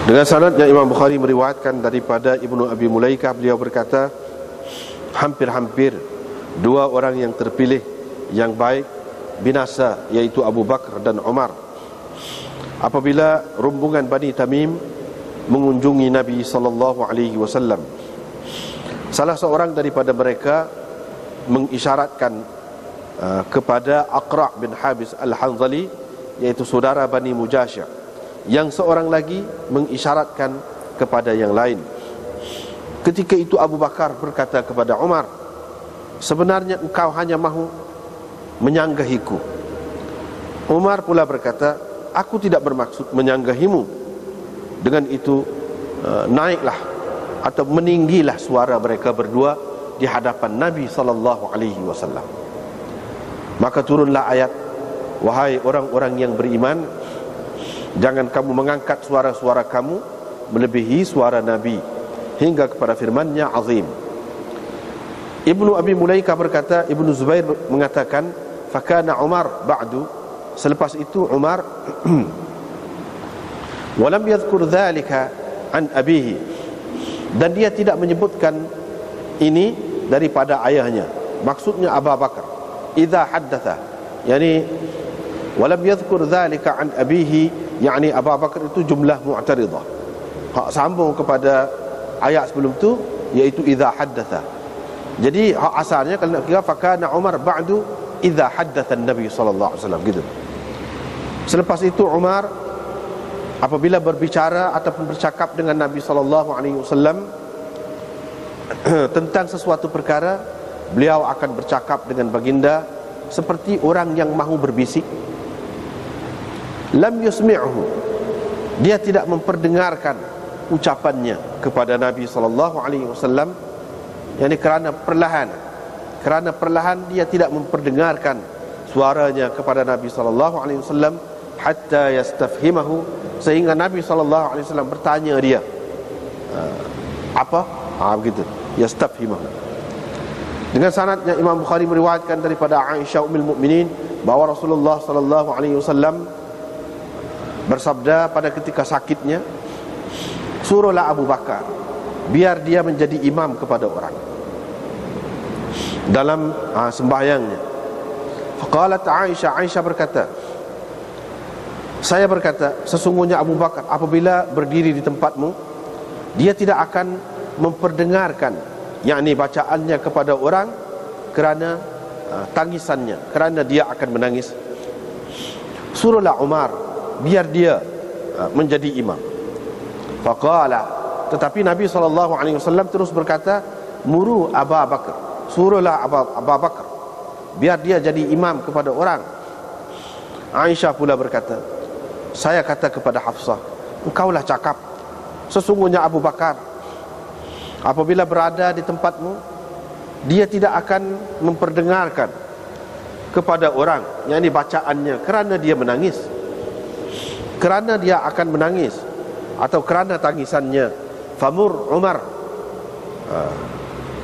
Dengan sanadnya Imam Bukhari meriwayatkan daripada Ibnu Abi Mulaikah, beliau berkata, hampir-hampir dua orang yang terpilih yang baik binasa, yaitu Abu Bakar dan Umar, apabila rombongan Bani Tamim mengunjungi Nabi SAW. Salah seorang daripada mereka mengisyaratkan kepada Aqra' bin Habis Al-Hanzali, yaitu saudara Bani Mujashir. Yang seorang lagi mengisyaratkan kepada yang lain. Ketika itu Abu Bakar berkata kepada Umar, sebenarnya engkau hanya mahu menyanggahiku. Umar pula berkata, aku tidak bermaksud menyanggahimu. Dengan itu naiklah atau meninggilah suara mereka berdua di hadapan Nabi SAW. Maka turunlah ayat, wahai orang-orang yang beriman, jangan kamu mengangkat suara-suara kamu melebihi suara Nabi, hingga kepada firman-Nya azim. Ibnu Abi Mulaikah berkata, Ibnu Zubair mengatakan, fakana Umar ba'du, selepas itu Umar walam yadhkur dhalika an abihi, dan dia tidak menyebutkan ini daripada ayahnya, maksudnya Abu Bakar. Idza haddatha, yani walam yadhkur dhalika an abihi, yakni Abu Bakar itu jumlah mu'taridah, hak sambung kepada ayat sebelum tu, iaitu idza haddatha. Jadi hak asalnya kalau nak kira, fakana Umar ba'du idza haddatha an-nabi sallallahu alaihi wasallam, gitu. Selepas itu Umar apabila berbicara ataupun bercakap dengan Nabi sallallahu alaihi wasallam tentang sesuatu perkara, beliau akan bercakap dengan baginda seperti orang yang mahu berbisik. Lam yusmi'hu, dia tidak memperdengarkan ucapannya kepada Nabi sallallahu alaihi wasallam, yakni kerana perlahan dia tidak memperdengarkan suaranya kepada Nabi sallallahu alaihi wasallam, hatta yastafhimahu, sehingga Nabi sallallahu alaihi wasallam bertanya dia apa? Begitu, yastafhimahu. Dengan sanadnya Imam Bukhari meriwayatkan daripada Aisyah ummul mukminin bahawa Rasulullah sallallahu alaihi wasallam bersabda pada ketika sakitnya, suruhlah Abu Bakar biar dia menjadi imam kepada orang dalam sembahyangnya. Faqalat Aisyah berkata, saya berkata, sesungguhnya Abu Bakar apabila berdiri di tempatmu, dia tidak akan memperdengarkan, yakni bacaannya kepada orang, kerana tangisannya, kerana dia akan menangis. Suruhlah Umar biar dia menjadi imam. Faqala, tetapi Nabi SAW terus berkata, muru Abu Bakar, suruhlah Abu Bakar biar dia jadi imam kepada orang. Aisyah pula berkata, saya kata kepada Hafsah, engkaulah cakap, sesungguhnya Abu Bakar apabila berada di tempatmu, dia tidak akan memperdengarkan kepada orang, yakni bacaannya, kerana dia menangis, kerana dia akan menangis atau kerana tangisannya. Famur Umar,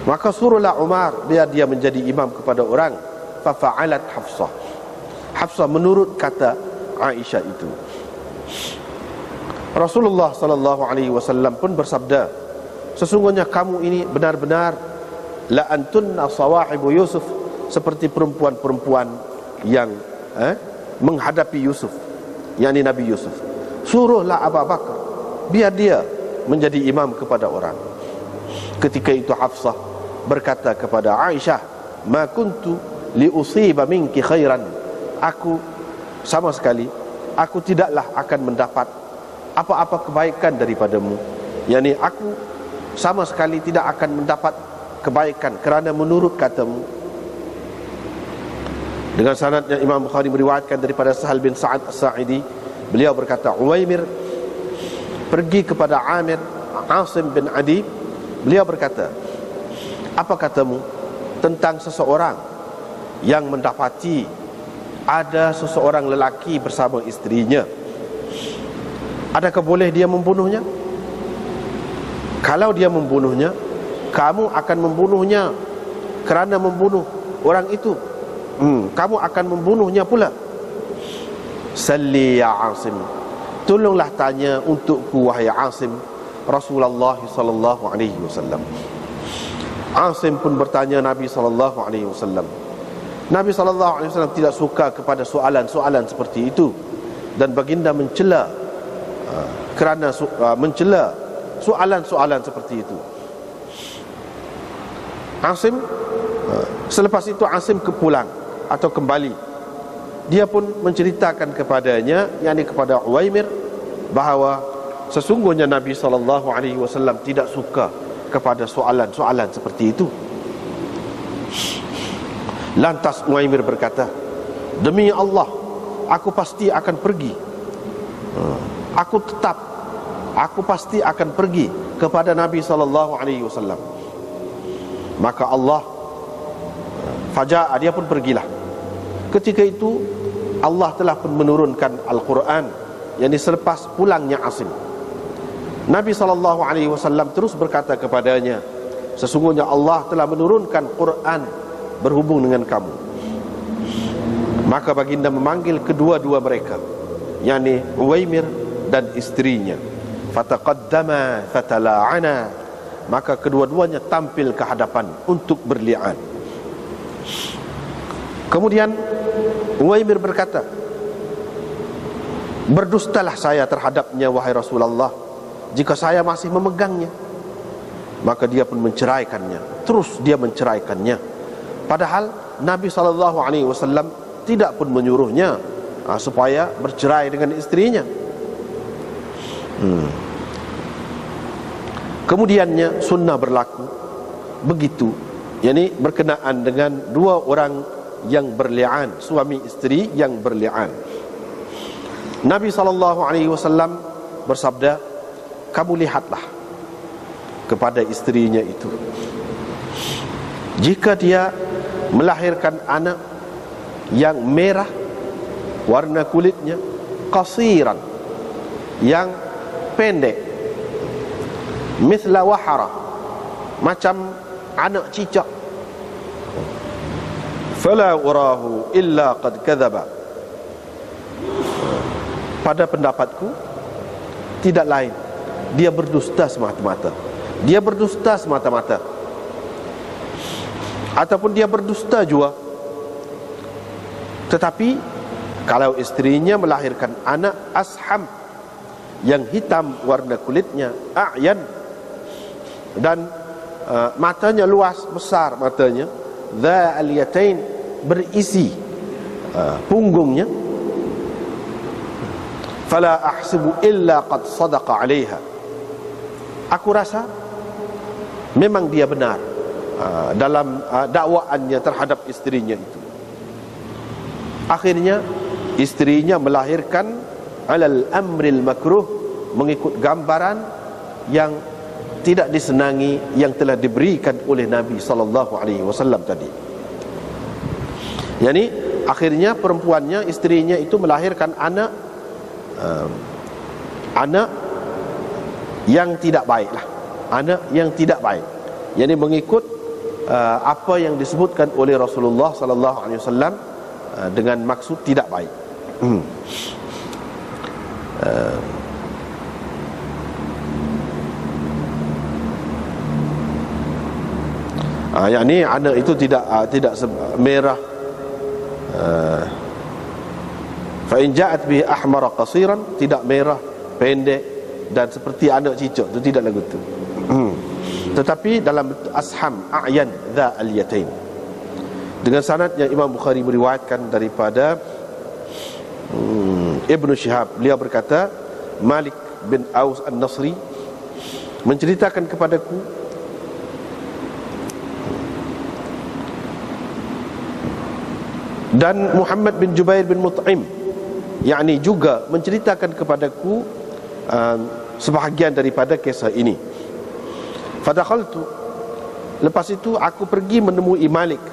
maka suruhlah Umar biar dia menjadi imam kepada orang. Fafa'alat Hafsah, Hafsah menurut kata Aisyah itu. Rasulullah sallallahu alaihi wasallam pun bersabda, sesungguhnya kamu ini benar-benar la antunna sawahibu Yusuf, seperti perempuan-perempuan yang menghadapi Yusuf, yakni Nabi Yusuf. Suruhlah Abu Bakar biar dia menjadi imam kepada orang. Ketika itu Hafsah berkata kepada Aisyah, ma kuntu liusiba minki khairan, aku sama sekali, aku tidaklah akan mendapat apa-apa kebaikan daripadamu, yakni aku sama sekali tidak akan mendapat kebaikan kerana menurut katamu. Dengan sanadnya Imam Bukhari meriwayatkan daripada Sahal bin Sa'ad As-Sa'idi, beliau berkata, Uwaimir pergi kepada Asim bin Adi, beliau berkata, apa katamu tentang seseorang yang mendapati ada seseorang lelaki bersama isterinya, adakah boleh dia membunuhnya? Kalau dia membunuhnya, kamu akan membunuhnya kerana membunuh orang itu, kamu akan membunuhnya pula. Salli ya Asim, tolonglah tanya untukku wahai Asim Rasulullah sallallahu alaihi wasallam. Asim pun bertanya Nabi sallallahu alaihi wasallam. Nabi sallallahu alaihi wasallam tidak suka kepada soalan-soalan seperti itu, dan baginda mencela kerana mencela soalan-soalan seperti itu. Asim selepas itu Asim pulang atau kembali. Dia pun menceritakan kepadanya, yakni kepada Uwaimir, bahawa sesungguhnya Nabi SAW tidak suka kepada soalan-soalan seperti itu. Lantas Uwaimir berkata, demi Allah, aku pasti akan pergi. Aku pasti akan pergi kepada Nabi SAW. Maka Allah faja'a, dia pun pergilah. Ketika itu Allah telah pun menurunkan Al-Quran, yakni selepas pulangnya Asim. Nabi SAW terus berkata kepadanya, sesungguhnya Allah telah menurunkan Quran berhubung dengan kamu. Maka baginda memanggil kedua-dua mereka, yakni Uwaimir dan istrinya. Fataqaddama fatala'ana, maka kedua-duanya tampil ke hadapan untuk berli'an. Kemudian Uwaimir berkata, berdustalah saya terhadapnya wahai Rasulullah jika saya masih memegangnya. Maka dia pun menceraikannya. Terus dia menceraikannya, padahal Nabi SAW tidak pun menyuruhnya supaya bercerai dengan istrinya. Kemudiannya sunnah berlaku begitu, yakni berkenaan dengan dua orang yang berli'an, suami isteri yang berli'an. Nabi SAW bersabda, kamu lihatlah kepada istrinya itu, jika dia melahirkan anak yang merah warna kulitnya, qasiran, yang pendek, mithla wahara, macam anak cicak, fala urahu illa qad kadzaba, pada pendapatku tidak lain, dia berdusta semata-mata. Dia berdusta semata-mata, ataupun dia berdusta juga. Tetapi kalau istrinya melahirkan anak asham yang hitam warna kulitnya, a'yan, dan matanya luas, besar matanya, dha al-yatain, berisi punggungnya, fala ahsibu illa qad sadaqa 'alaiha, aku rasa memang dia benar dalam dakwaannya terhadap istrinya itu. Akhirnya istrinya melahirkan alal amril makruh, mengikut gambaran yang tidak disenangi yang telah diberikan oleh Nabi SAW tadi. Yani akhirnya perempuannya, istrinya itu melahirkan anak yang tidak baik lah, anak yang tidak baik, yani mengikut apa yang disebutkan oleh Rasulullah SAW dengan maksud tidak baik. Yakni anak itu tidak merah, fa in ja'at bihi ahmara qasiran, tidak merah, pendek dan seperti anak cicak itu, tidak lagu itu. Tetapi dalam asham, a'yan, dha al-yatain. Dengan sanadnya Imam Bukhari meriwayatkan daripada Ibnu Syihab, beliau berkata, Malik bin Aus An-Nasri menceritakan kepadaku dan Muhammad bin Jubair bin Mut'im, yakni juga menceritakan kepadaku sebahagian daripada kisah ini. Fadakhaltu, lepas itu aku pergi menemui Malik.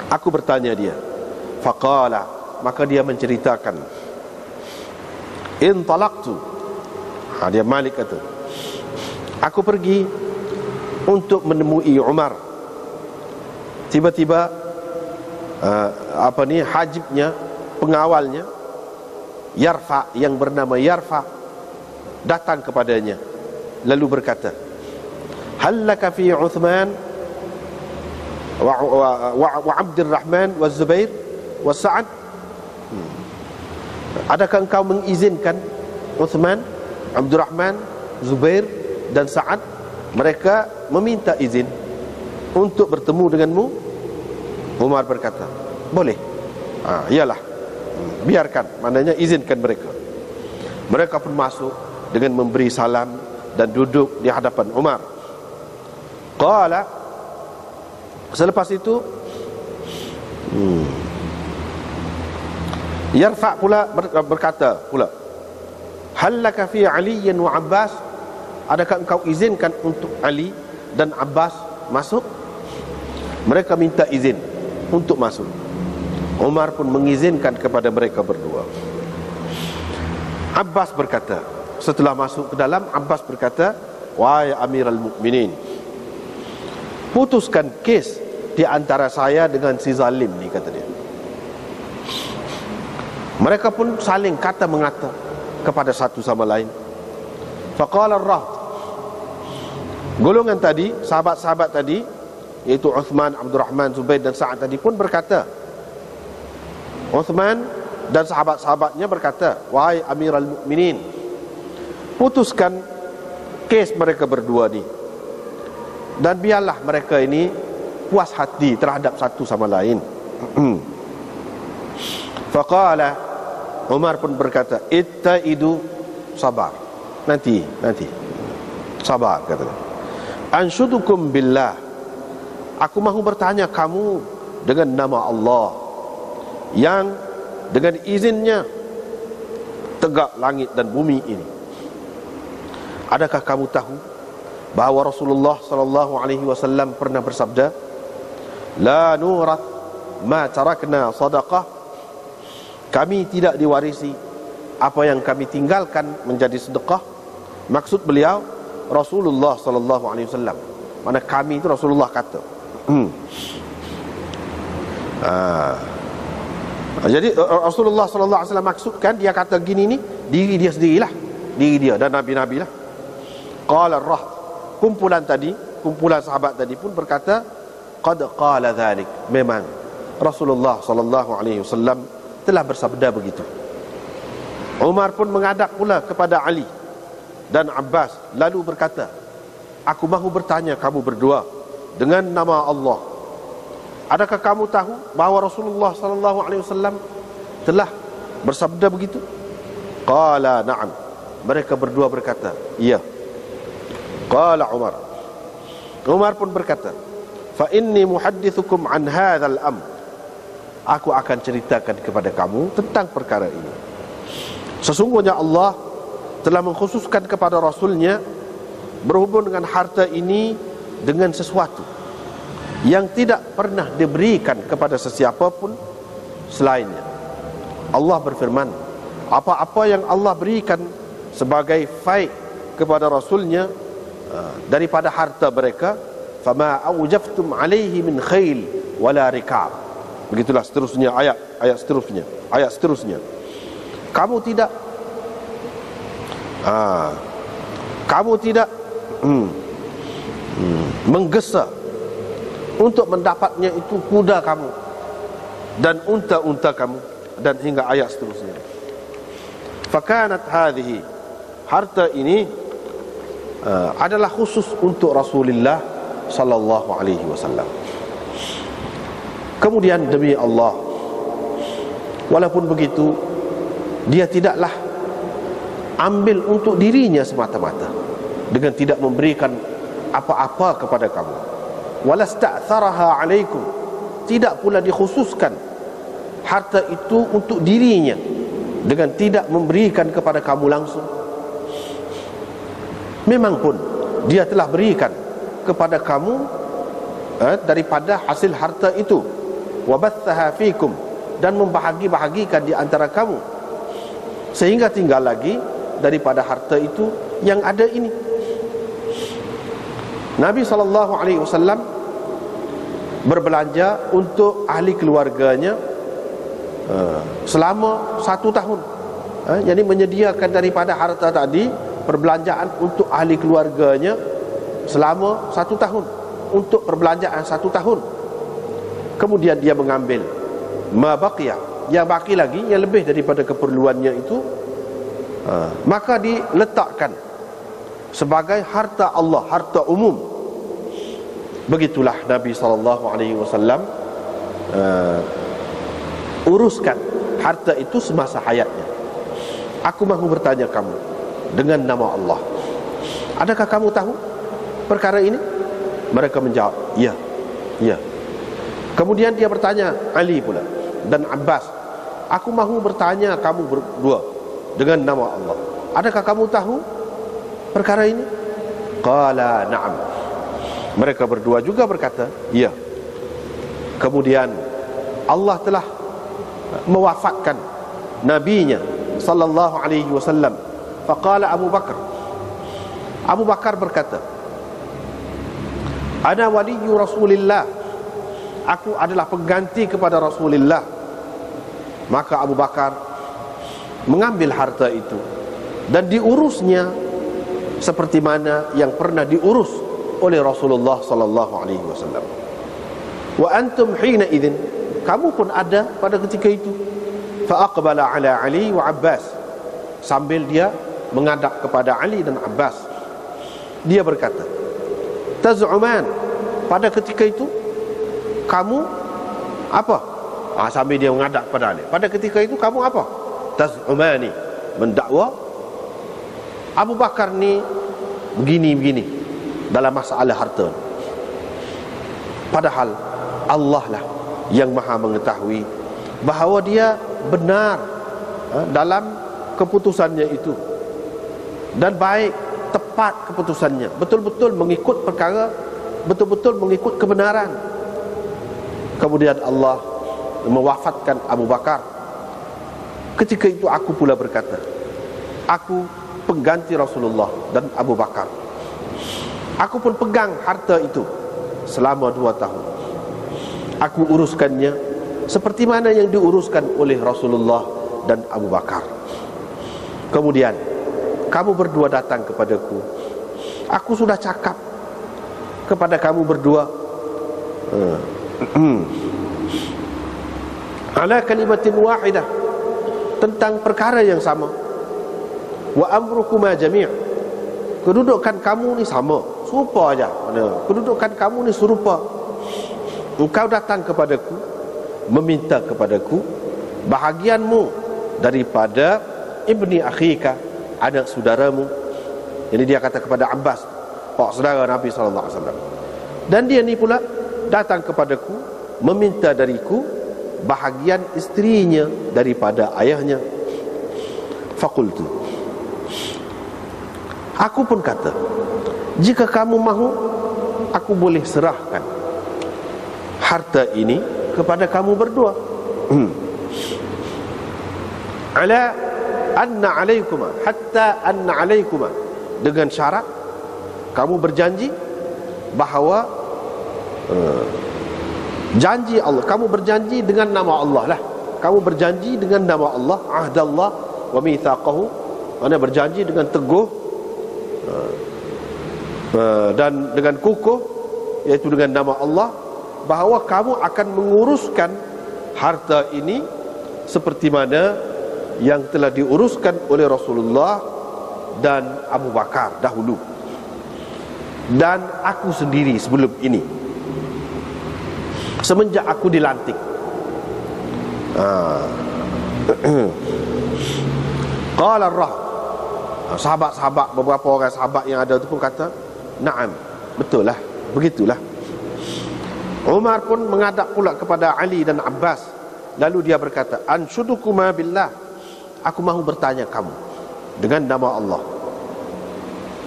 Aku bertanya dia. Faqala, maka dia menceritakan, intalaqtu, dia Malik kata, aku pergi untuk menemui Umar. Tiba-tiba hajibnya, pengawalnya Yarfa, yang bernama Yarfa, datang kepadanya lalu berkata, hal laka fi Uthman wa Abdurrahman wa Zubair wa Sa'ad? Adakah engkau mengizinkan Uthman, Abdurrahman, Zubair dan Sa'ad? Mereka meminta izin untuk bertemu denganmu. Umar berkata, boleh. Iyalah, biarkan, maknanya izinkan mereka. Mereka pun masuk dengan memberi salam dan duduk di hadapan Umar. Qala, selepas itu Yarfa pula berkata pula, hal laka fi Ali wa Abbas? Adakah engkau izinkan untuk Ali dan Abbas masuk? Mereka minta izin untuk masuk. Umar pun mengizinkan kepada mereka berdua. Abbas berkata, setelah masuk ke dalam, Abbas berkata, wahai Amirul Mukminin, putuskan kes di antara saya dengan si zalim ni, kata dia. Mereka pun saling kata mengata kepada satu sama lain. Faqala ar-rahd, golongan tadi, sahabat-sahabat tadi, iaitu Uthman, Abdurrahman, Zubair dan Sa'ad tadi pun berkata, Uthman dan sahabat-sahabatnya berkata, wahai Amirul Mukminin, putuskan kes mereka berdua ni, dan biarlah mereka ini puas hati terhadap satu sama lain. Faqala, Umar pun berkata, ittaidu, sabar, nanti sabar, kata dia. Anshudukum billah, aku mahu bertanya kamu dengan nama Allah yang dengan izinnya tegak langit dan bumi ini. Adakah kamu tahu bahawa Rasulullah sallallahu alaihi wasallam pernah bersabda, la nurath ma tarakna sadaqah, kami tidak diwarisi apa yang kami tinggalkan menjadi sedekah. Maksud beliau Rasulullah sallallahu alaihi wasallam, mana kami itu Rasulullah kata. Jadi Rasulullah sallallahu alaihi wasallam maksudkan, dia kata gini ni, diri dia sendirilah, diri dia dan nabi-nabi lah. Qala ar-rahd, kumpulan sahabat tadi pun berkata, qad qala dhalik, memang Rasulullah sallallahu alaihi wasallam telah bersabda begitu. Umar pun menghadap pula kepada Ali dan Abbas lalu berkata, aku mahu bertanya kamu berdua dengan nama Allah, adakah kamu tahu bahawa Rasulullah sallallahu alaihi wasallam telah bersabda begitu? Qala na'am, mereka berdua berkata, iya. Qala Umar pun berkata, fa inni muhaddithukum an hadzal amr, aku akan ceritakan kepada kamu tentang perkara ini. Sesungguhnya Allah telah mengkhususkan kepada Rasulnya berhubung dengan harta ini dengan sesuatu yang tidak pernah diberikan kepada sesiapa pun selainnya. Allah berfirman, apa-apa yang Allah berikan sebagai faid kepada Rasulnya daripada harta mereka, fama awjaftum alaihi min khail wala rikab. Begitulah seterusnya ayat seterusnya. Kamu tidak menggesa untuk mendapatnya itu kuda kamu dan unta-unta kamu, dan hingga ayat seterusnya. Fakanat hadhihi, harta ini adalah khusus untuk Rasulullah sallallahu alaihi wasallam. Kemudian demi Allah, walaupun begitu, dia tidaklah ambil untuk dirinya semata-mata dengan tidak memberikan apa-apa kepada kamu. Walasta'tharaha alaikum, tidak pula dikhususkan harta itu untuk dirinya dengan tidak memberikan kepada kamu langsung. Memang pun dia telah berikan kepada kamu daripada hasil harta itu, wabathaha fikum, dan membahagi-bahagikan di antara kamu, sehingga tinggal lagi daripada harta itu yang ada ini. Nabi SAW berbelanja untuk ahli keluarganya selama 1 tahun Jadi menyediakan daripada harta tadi perbelanjaan untuk ahli keluarganya selama 1 tahun, untuk perbelanjaan 1 tahun. Kemudian dia mengambil ma baqiya, yang baki lagi, yang lebih daripada keperluannya itu, maka diletakkan sebagai harta Allah, harta umum. Begitulah Nabi SAW uruskan harta itu semasa hayatnya. Aku mahu bertanya kamu dengan nama Allah, adakah kamu tahu perkara ini? Mereka menjawab, ya, ya. Kemudian dia bertanya Ali pula dan Abbas, aku mahu bertanya kamu berdua dengan nama Allah, adakah kamu tahu perkara ini? Qala na'am. Mereka berdua juga berkata, ya. Kemudian Allah telah mewafatkan nabinya sallallahu alaihi wasallam. Faqala Abu Bakar, Abu Bakar berkata, ana waliyyu Rasulillah, aku adalah pengganti kepada Rasulullah. Maka Abu Bakar mengambil harta itu dan diurusnya seperti mana yang pernah diurus oleh Rasulullah sallallahu alaihi wasallam. Wa antum hina idzin, kamu pun ada pada ketika itu. Fa aqbala ala Ali wa Abbas, sambil dia menghadap kepada Ali dan Abbas. Dia berkata, taz'uman, pada ketika itu kamu apa? Sambil dia menghadap kepada Ali, pada ketika itu kamu apa? Taz'umani, mendakwa Abu Bakar ni begini-begini dalam masalah harta. Padahal Allah lah yang maha mengetahui bahawa dia benar dalam keputusannya itu, dan baik, tepat keputusannya, betul-betul mengikut perkara, betul-betul mengikut kebenaran. Kemudian Allah mewafatkan Abu Bakar. Ketika itu aku pula berkata, aku pengganti Rasulullah dan Abu Bakar. Aku pun pegang harta itu selama 2 tahun. Aku uruskannya seperti mana yang diuruskan oleh Rasulullah dan Abu Bakar. Kemudian kamu berdua datang kepadaku. Aku sudah cakap kepada kamu berdua ala kalimatin wahidah, tentang perkara yang sama. Wa amrukuma jami', kedudukan kamu ni sama, serupa aja. Kedudukan kamu ni serupa. Engkau datang kepadaku, meminta kepadaku bahagianmu daripada ibni akhika, anak saudaramu. Ini dia kata kepada Abbas, pak saudara Nabi SAW. Dan dia ni pula datang kepadaku, meminta dariku bahagian isterinya daripada ayahnya. Faqultu, aku pun kata, jika kamu mahu, aku boleh serahkan harta ini kepada kamu berdua. Ala anna alaikuma, hatta anna alaikuma, dengan syarat kamu berjanji bahawa janji Allah, kamu berjanji dengan nama Allah lah. Kamu berjanji dengan nama Allah, ahdallah wa mitsaqahu, mana berjanji dengan teguh dan dengan kukuh, iaitu dengan nama Allah, bahawa kamu akan menguruskan harta ini seperti mana yang telah diuruskan oleh Rasulullah dan Abu Bakar dahulu, dan aku sendiri sebelum ini, semenjak aku dilantik. Qala ar-rahb, sahabat-sahabat, beberapa orang sahabat yang ada tu pun kata, na'am, betul lah, begitulah. Umar pun menghadap pula kepada Ali dan Abbas, lalu dia berkata, ansyudukuma billah, aku mahu bertanya kamu dengan nama Allah,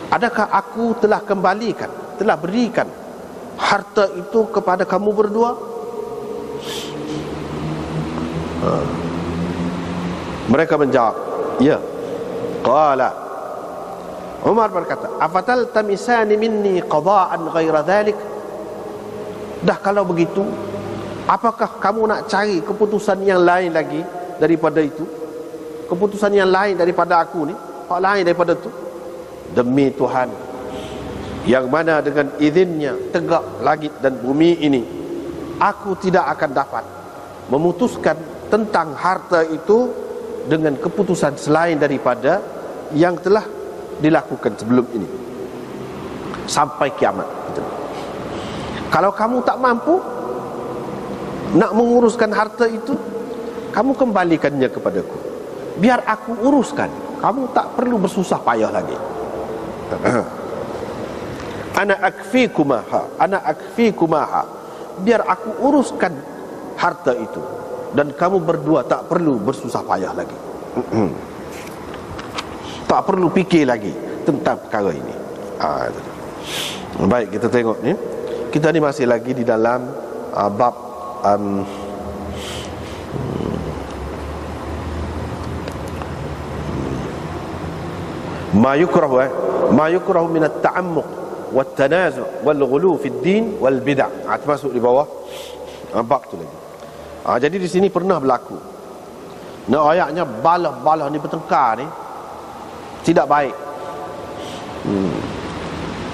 adakah aku telah kembalikan, telah berikan harta itu kepada kamu berdua? Mereka menjawab, ya. Qala, Umar berkata, afatal tamisani minni qada'an ghaira dhalik, dah kalau begitu, apakah kamu nak cari keputusan yang lain lagi daripada itu? keputusan yang lain daripada aku ni, hak lain daripada tu, demi Tuhan yang mana dengan izinnya tegak langit dan bumi ini, aku tidak akan dapat memutuskan tentang harta itu dengan keputusan selain daripada yang telah dilakukan sebelum ini sampai kiamat. Kalau kamu tak mampu nak menguruskan harta itu, kamu kembalikannya kepadaku, biar aku uruskan, kamu tak perlu bersusah payah lagi. Ana akfikumaha, biar aku uruskan harta itu, dan kamu berdua tak perlu bersusah payah lagi. Tak perlu fikir lagi tentang perkara ini. Baik, kita tengok ni. Kita ni masih lagi di dalam bab ma yukrahu min at-ta'ammuq wat-tanazu' wal-ghulu fi ad-din wal bid'ah. Termasuk di bawah bab tu lagi. Jadi di sini pernah berlaku. Nah, ayatnya balah ni bertengkar ni tidak baik.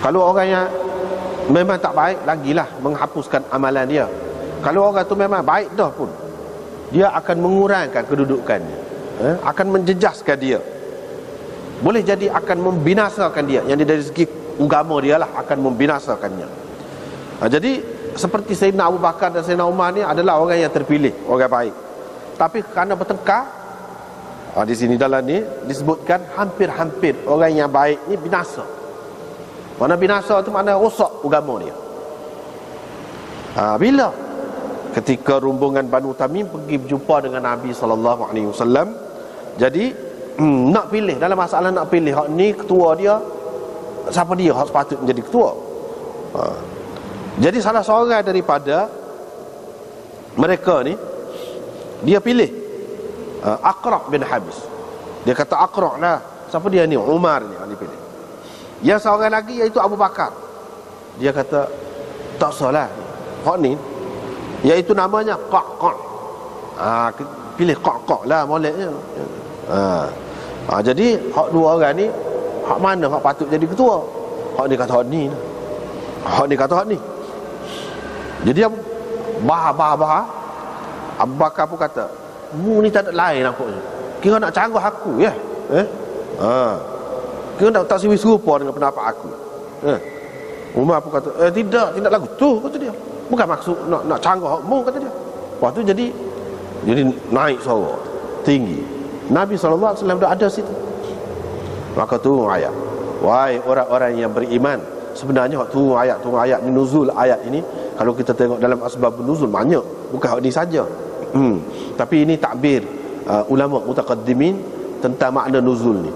Kalau orang yang memang tak baik, lagilah menghapuskan amalan dia. Kalau orang tu memang baik dah pun, dia akan mengurangkan kedudukannya, akan menjejaskan dia, boleh jadi akan membinasakan dia. Yang dari segi agama dia lah akan membinasakannya. Jadi seperti Sayyidina Abu Bakar dan Sayyidina Umar ni adalah orang yang terpilih, orang baik. Tapi kerana bertengkar, di sini dalam ni disebutkan hampir-hampir orang yang baik ni binasa. Mana binasa tu makna rosak agama dia. Bila ketika rombongan Banu Tamim pergi berjumpa dengan Nabi SAW, jadi nak pilih, dalam masalah nak pilih, hak ni ketua dia, siapa dia hak sepatut menjadi ketua. Jadi salah seorang daripada mereka ni, dia pilih Aqra' bin Habis. Dia kata Aqra' lah. Siapa dia ni? Umar ni yang dipilih. Yang seorang lagi iaitu Abu Bakar. Dia kata tak salah, hak ni iaitu namanya Qa'. Pilih Qa' lah moleknya. Jadi hak dua orang ni, hak mana hak patut jadi ketua? Hak ni kata hak ni, hak ni kata hak ni. Jadi bahar Abu Bakar pun kata, mu ni tak ada lain nampaknya, kira nak canggah aku ya. Kira tak siwi serupa dengan pendapat aku. Umar pun kata, tidak lagu tu, kata dia. Bukan maksud nak canggah mu, kata dia. Lepas tu jadi naik suara tinggi. Nabi SAW dah ada situ. Maka turun ayat, wahai orang-orang yang beriman. Sebenarnya turun ayat ni, nuzul ayat ini, kalau kita tengok dalam asbab nuzul banyak, bukan hak ni saja. Tapi ini takbir ulama mutaqaddimin tentang makna nuzul ni.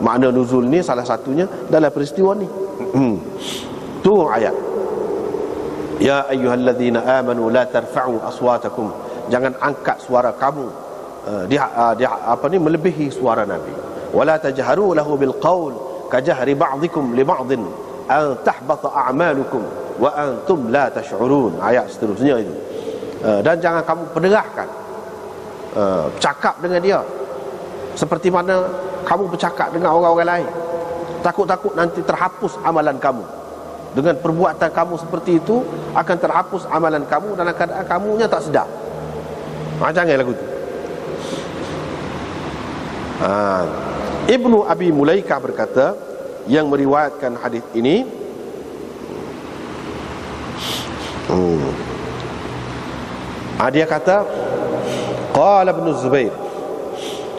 Makna nuzul ni salah satunya dalam peristiwa ni. Turun ayat, ya ayyuhalladzina amanu la tarfa'u aswatakum, jangan angkat suara kamu melebihi suara Nabi. Wala tajharu lahu bil qaul kajahri ba'dikum li ba'din an tahbata a'malukum wa antum la tash'urun. Ayat seterusnya itu. Dan jangan kamu penderahkan cakap dengan dia seperti mana kamu bercakap dengan orang-orang lain. Takut-takut nanti terhapus amalan kamu. Dengan perbuatan kamu seperti itu akan terhapus amalan kamu dalam keadaan kamunya tak sedar. Jangan lagu tu. Ibnu Abi Mulaikah berkata, yang meriwayatkan hadis ini, dia kata, qala Ibnu Zubair.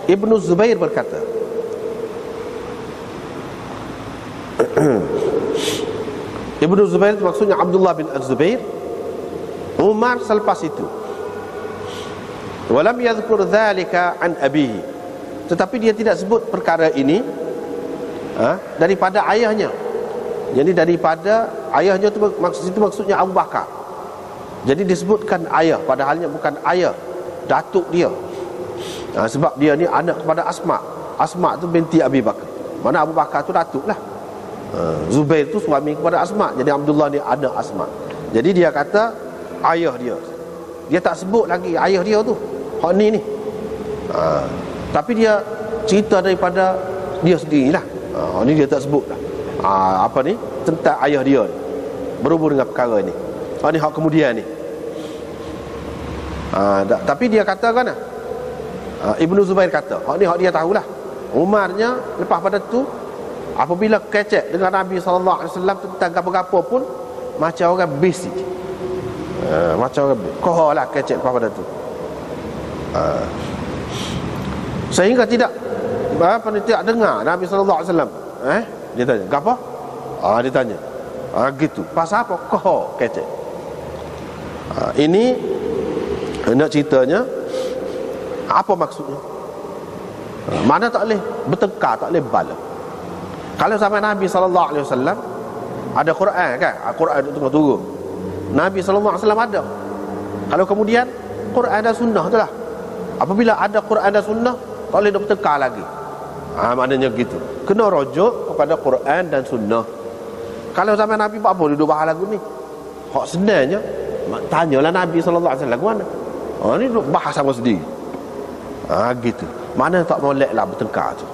Ibnu Zubair berkata, Ibnu Zubair itu maksudnya Abdullah bin Az-Zubair. Umar selepas itu, walam yadhkur dhalika an abihi, tetapi dia tidak sebut perkara ini daripada ayahnya. Jadi daripada ayahnya itu maksudnya Abu Bakar. Jadi disebutkan ayah, padahalnya bukan ayah, datuk dia. Sebab dia ni anak kepada Asma. Asma tu binti Abi Bakar. Mana Abu Bakar tu datuk lah. Zubair tu suami kepada Asma. Jadi Abdullah ni anak Asma. Jadi dia kata ayah dia. Dia tak sebut lagi ayah dia tu, hak ni. Tapi dia cerita daripada dia sendirilah. Ni dia tak sebut lah. Apa ni? Tentang ayah dia ni, berhubung dengan perkara ni. Ni hak kemudian ni. Tapi dia katakan lah, Ibnu Zubair kata, hak ni hak dia tahulah. Umarnya lepas pada tu, apabila kecek dengan Nabi SAW tentang apa-apa pun, macam orang basic, macam orang kohor lah kecek lepas pada tu. Sehingga tidak dengar Nabi SAW. Dia tanya, apa? Dia tanya, gitu. Pasal apa? Kohor kecek. Ini nak ceritanya, apa maksudnya? Mana tak boleh bertengkar, tak boleh bala. Kalau zaman Nabi SAW ada Quran kan, Quran itu tengah turun, Nabi SAW ada. Kalau kemudian Quran dan Sunnah tu lah, apabila ada Quran dan Sunnah, tak boleh nak bertengkar lagi. Maknanya gitu, kena rujuk kepada Quran dan Sunnah. Kalau zaman Nabi apa duduk bahas lagu ni, hak sebenarnya tanyalah Nabi SAW lagu mana. Ni duduk bahas sama sendiri. Gitu. Mana tak molek lah bertengkar tu.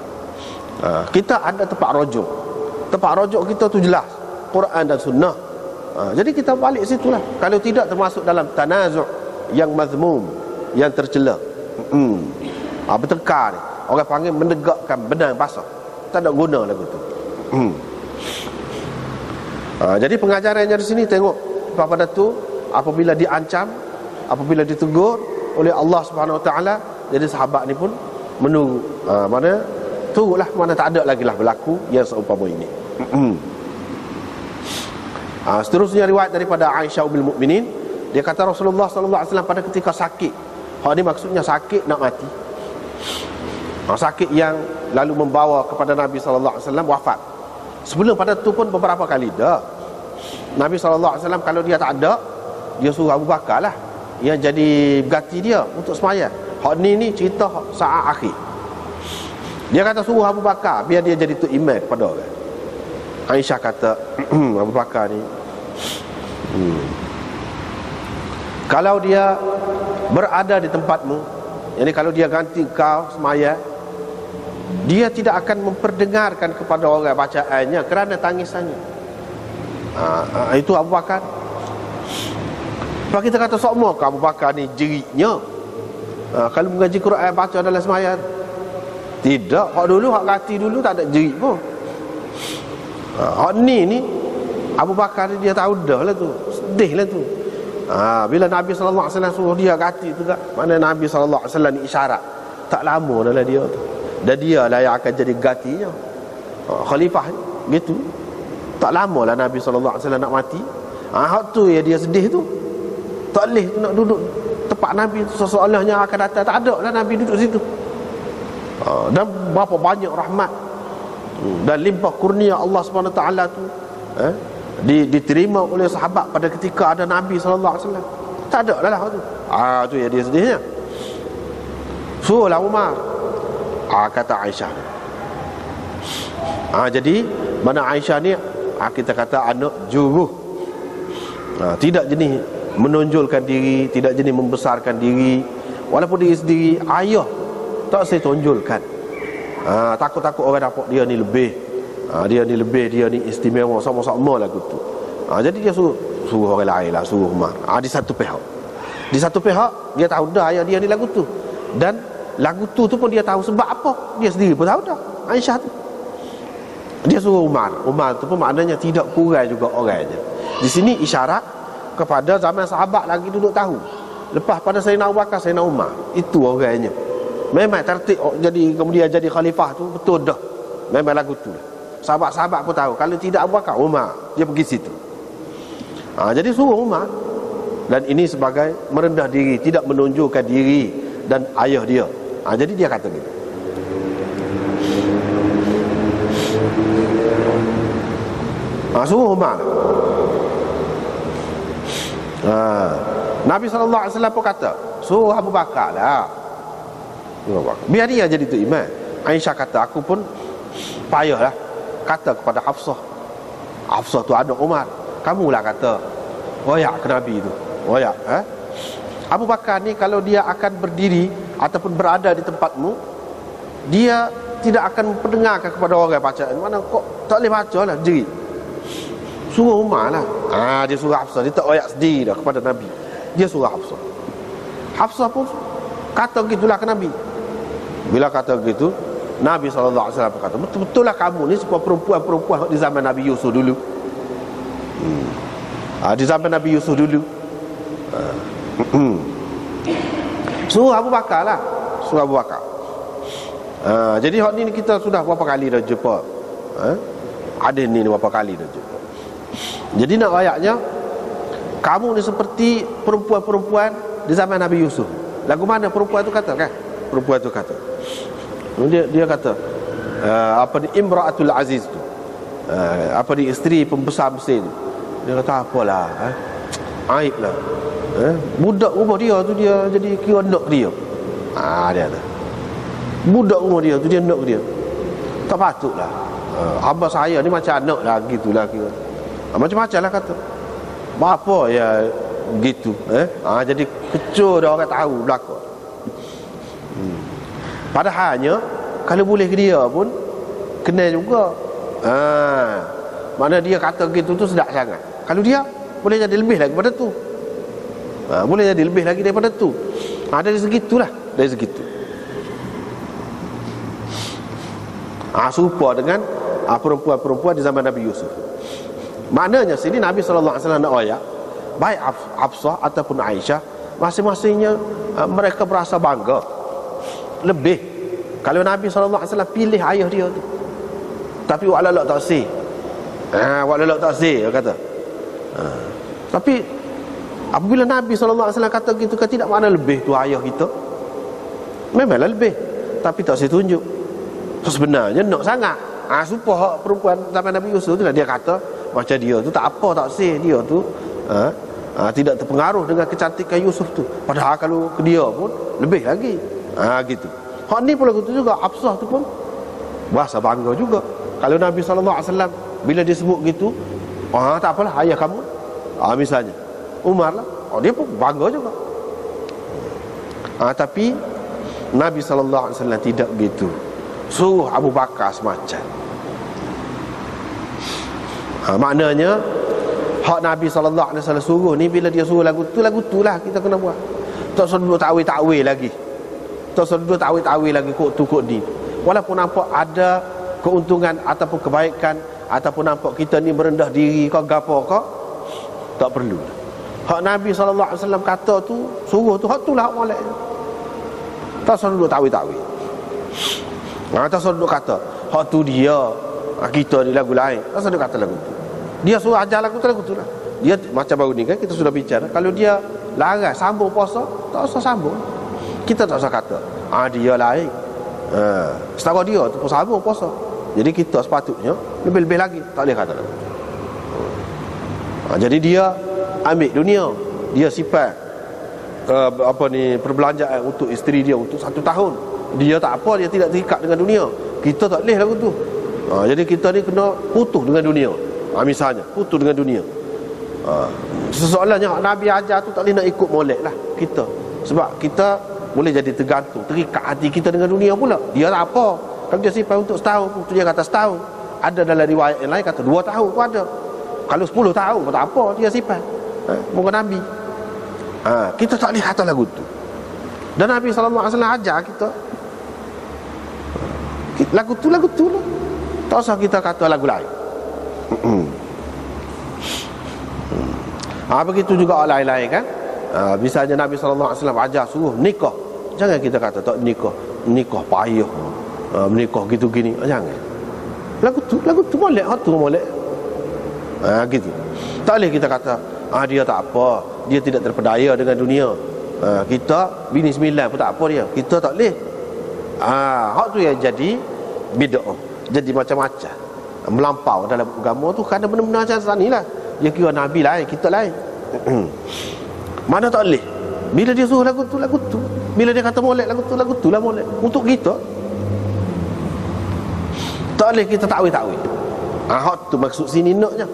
Kita ada tempat rujuk. Tempat rujuk kita tu jelas Quran dan Sunnah. Jadi kita balik situ lah. Kalau tidak termasuk dalam tanazu' yang mazmum, yang tercela. Bertengkar ni, orang panggil menegakkan benda yang basah. Tak ada guna lagu tu. Jadi pengajarannya di sini, tengok pada tu, apabila diancam, apabila ditegur oleh Allah Subhanahu Wa Taala, jadi sahabat ni pun menunggu, mana tunggulah, mana tak ada lagi lah berlaku yang seumpama ini. Seterusnya riwayat daripada Aisyah Ummul Mukminin, dia kata Rasulullah SAW pada ketika sakit. Ni maksudnya sakit nak mati. Sakit yang lalu membawa kepada Nabi SAW wafat. Sebelum pada tu pun beberapa kali dah Nabi SAW kalau dia tak ada, dia suruh Abu Bakar lah yang jadi ganti dia untuk sembahyang. Hak ni cerita saat akhir. Dia kata suruh Abu Bakar biar dia jadi tu imam kepada orang. Aisyah kata Abu Bakar ni kalau dia berada di tempatmu, yani kalau dia ganti kau sembahyang, dia tidak akan memperdengarkan kepada orang bacaannya kerana tangisannya. Itu Abu Bakar. Kalau kita kata semua ke Abu Bakar ni jeriknya, kalau mengaji Quran baca dalam sembahyang, tidak. Hak dulu, hak ganti dulu tak ada jerik pun. Hak ni Abu Bakar ni dia tahu dah lah tu, sedih lah tu. Bila Nabi SAW suruh dia ganti tu tak, mana Nabi SAW ni isyarat tak lama dah lah dia tu, dan dia lah yang akan jadi gantinya, khalifah gitu. Tak lama lah Nabi SAW nak mati. Hak tu ya dia sedih tu. Tak boleh nak duduk tempat Nabi tu, seseolahnya akan datang, tak ada lah Nabi duduk situ. Dan berapa banyak rahmat dan limpah kurnia Allah SWT tu diterima oleh sahabat pada ketika ada Nabi SAW. Tak ada lah tu. Tu ya dia sedihnya. Suruhlah Umar, kata Aisyah. Jadi mana Aisyah ni, kita kata anak juruh, tidak jenis menonjolkan diri, tidak jenis membesarkan diri. Walaupun diri sendiri ayah tak saya tonjolkan. Takut-takut orang dapat dia ni lebih, dia ni lebih, dia ni istimewa, sama-sama lagu tu. Jadi dia suruh orang lain lah, suruh Umar. Di satu pihak, di satu pihak dia tahu dah ayah dia ni lagu tu, dan lagu tu pun dia tahu sebab apa, dia sendiri pun tahu dah. Aisyah tu dia suruh Umar. Umar tu pun maknanya tidak kurang juga orangnya. Di sini isyarat kepada zaman sahabat lagi duduk tahu. Lepas pada Sayyidina Abu Bakar, Sayyidina Umar, itu orangnya. Memang tertib jadi kemudian jadi khalifah tu betul dah. Memang lagu tu. Sahabat-sahabat pun tahu. Kalau tidak Abu Bakar, Umar, dia pergi situ. Jadi suruh Umar. Dan ini sebagai merendah diri, tidak menunjukkan diri dan ayah dia. Jadi dia kata gitu. Suruh Umar. Nabi SAW pun kata suruh Abu Bakar lah, biar dia jadi tu imam. Aisyah kata aku pun payah lah, kata kepada Hafsah. Hafsah tu anak Umar, kamulah kata royak ke Nabi tu, royak. Abu Bakar ni kalau dia akan berdiri ataupun berada di tempatmu, dia tidak akan mendengarkan kepada orang bacaan. Mana kok tak boleh baca lah, jerit. Suruh Umar lah. Dia suruh Hafsah. Dia tak royak sendiri dah kepada Nabi. Dia suruh Hafsah. Hafsah pun kata gitulah ke Nabi. Bila kata gitu, Nabi SAW berkata, betul-betul lah kamu ni sebuah perempuan-perempuan di zaman Nabi Yusuf dulu. Di zaman Nabi Yusuf dulu. Suruh Abu Bakar lah. Suruh Abu Bakar. Jadi hak ni kita sudah berapa kali dah jumpa. Hadis ni berapa kali dah jumpa. Jadi nak ayatnya, kamu ni seperti perempuan-perempuan di zaman Nabi Yusuf. Lagu mana perempuan tu kata kan? Perempuan tu kata. Dia kata apa ni, Imra'atul Aziz tu. Apa ni, isteri pembesar Mesir tu. Dia kata apalah, aib lah. Budak rumah dia tu dia jadi kira nak dia. Dia kata budak rumah dia tu dia nak dia. Tak patutlah. Abang saya ni macam anak lah, gitulah kira. Macam-macam lah kata. Apa ya gitu. Jadi kecoh dah orang tahu belakang. Padahalnya kalau boleh ke dia pun kena juga. Mana dia kata gitu tu sedap sangat. Kalau dia boleh jadi lebih lagi daripada tu. Boleh jadi lebih lagi daripada tu. Dari segitulah, dari segitu. Serupa dengan perempuan-perempuan di zaman Nabi Yusuf. Maknanya sini Nabi SAW nak ayat, baik Hafsah ataupun Aisyah, masing-masingnya mereka berasa bangga lebih kalau Nabi SAW pilih ayah dia tu. Tapi wa'lalak taksir, wa'lalak taksir dia kata. Tapi apabila Nabi SAW kata gitu, kan tidak makna lebih tu ayah kita. Memanglah lebih, tapi tak saya tunjuk. Sebenarnya nak sangat. Supaya perempuan zaman Nabi Yusuf tu lah, dia kata macam dia tu tak apa, tak sih dia tu tidak terpengaruh dengan kecantikan Yusuf tu. Padahal kalau ke dia pun lebih lagi. Gitu. Hak ni pun lagu tu juga, Hafsah tu pun berasa bangga juga. Kalau Nabi SAW bila dia sebut gitu, tak apalah ayah kamu, misalnya Umar lah, dia pun bangga juga. Tapi Nabi SAW tidak gitu. Suruh Abu Bakar semacam. Maknanya hak Nabi SAW suruh ni, bila dia suruh lagu tu lah kita kena buat. Tak suruh duduk takwil lagi. Tak suruh duduk takwil lagi kok tu kok ni. Walaupun nampak ada keuntungan ataupun kebaikan, ataupun nampak kita ni merendah diri kau gapo kau, tak perlu. Hak Nabi SAW kata tu, suruh tu, hak tu lah hak molek. Tak suruh duduk takwil. Tak suruh duduk kata hak tu dia, kita ni lagu lain. Tak suruh duduk kata lagu tu. Dia suruh ajar lagu tu lah. Dia macam baru ni kan kita sudah bicara, kalau dia larang sambung puasa, tak usah sambung. Kita tak usah kata dia lain. Setara dia tu pun sambung puasa. Jadi kita sepatutnya lebih-lebih lagi, tak boleh kata lagu. Jadi dia ambil dunia, dia sifat perbelanjaan untuk isteri dia untuk 1 tahun. Dia tak apa, dia tidak terikat dengan dunia. Kita tak boleh lagu tu. Jadi kita ni kena putus dengan dunia. Misalnya putus dengan dunia. Soalannya Nabi ajar tu tak boleh nak ikut molek lah kita. Sebab kita boleh jadi tergantung, terikat hati kita dengan dunia pula. Dia tak apa. Kalau dia simpan untuk setahun, tu dia kata setahun. Ada dalam riwayat yang lain kata 2 tahun pun ada. Kalau 10 tahun pun tak apa, dia simpan. Muka Nabi. Kita tak boleh kata lagu tu. Dan Nabi SAW ajar kita lagu tu lah. Tak usah kita kata lagu lain. Begitu juga orang lain-lain kan. Misalnya Nabi SAW ajar suruh nikah, jangan kita kata tak nikah payah, menikah gitu gini, jangan. Lagu tu molek, hak tu molek. Gitu. Tak boleh kita kata dia tak apa, dia tidak terpedaya dengan dunia. Kita bini 9 pun tak apa dia. Kita tak boleh. Hak tu yang jadi bid'ah, jadi macam-macam, melampau dalam agama tu. Kerana benar-benar macam ni lah. Dia kira Nabi lain, kita lain. Mana tak boleh. Bila dia suruh lagu tu. Bila dia kata molek lagu tu lah molek. Untuk kita tak boleh kita takwil. Hak tu maksud sini naknya.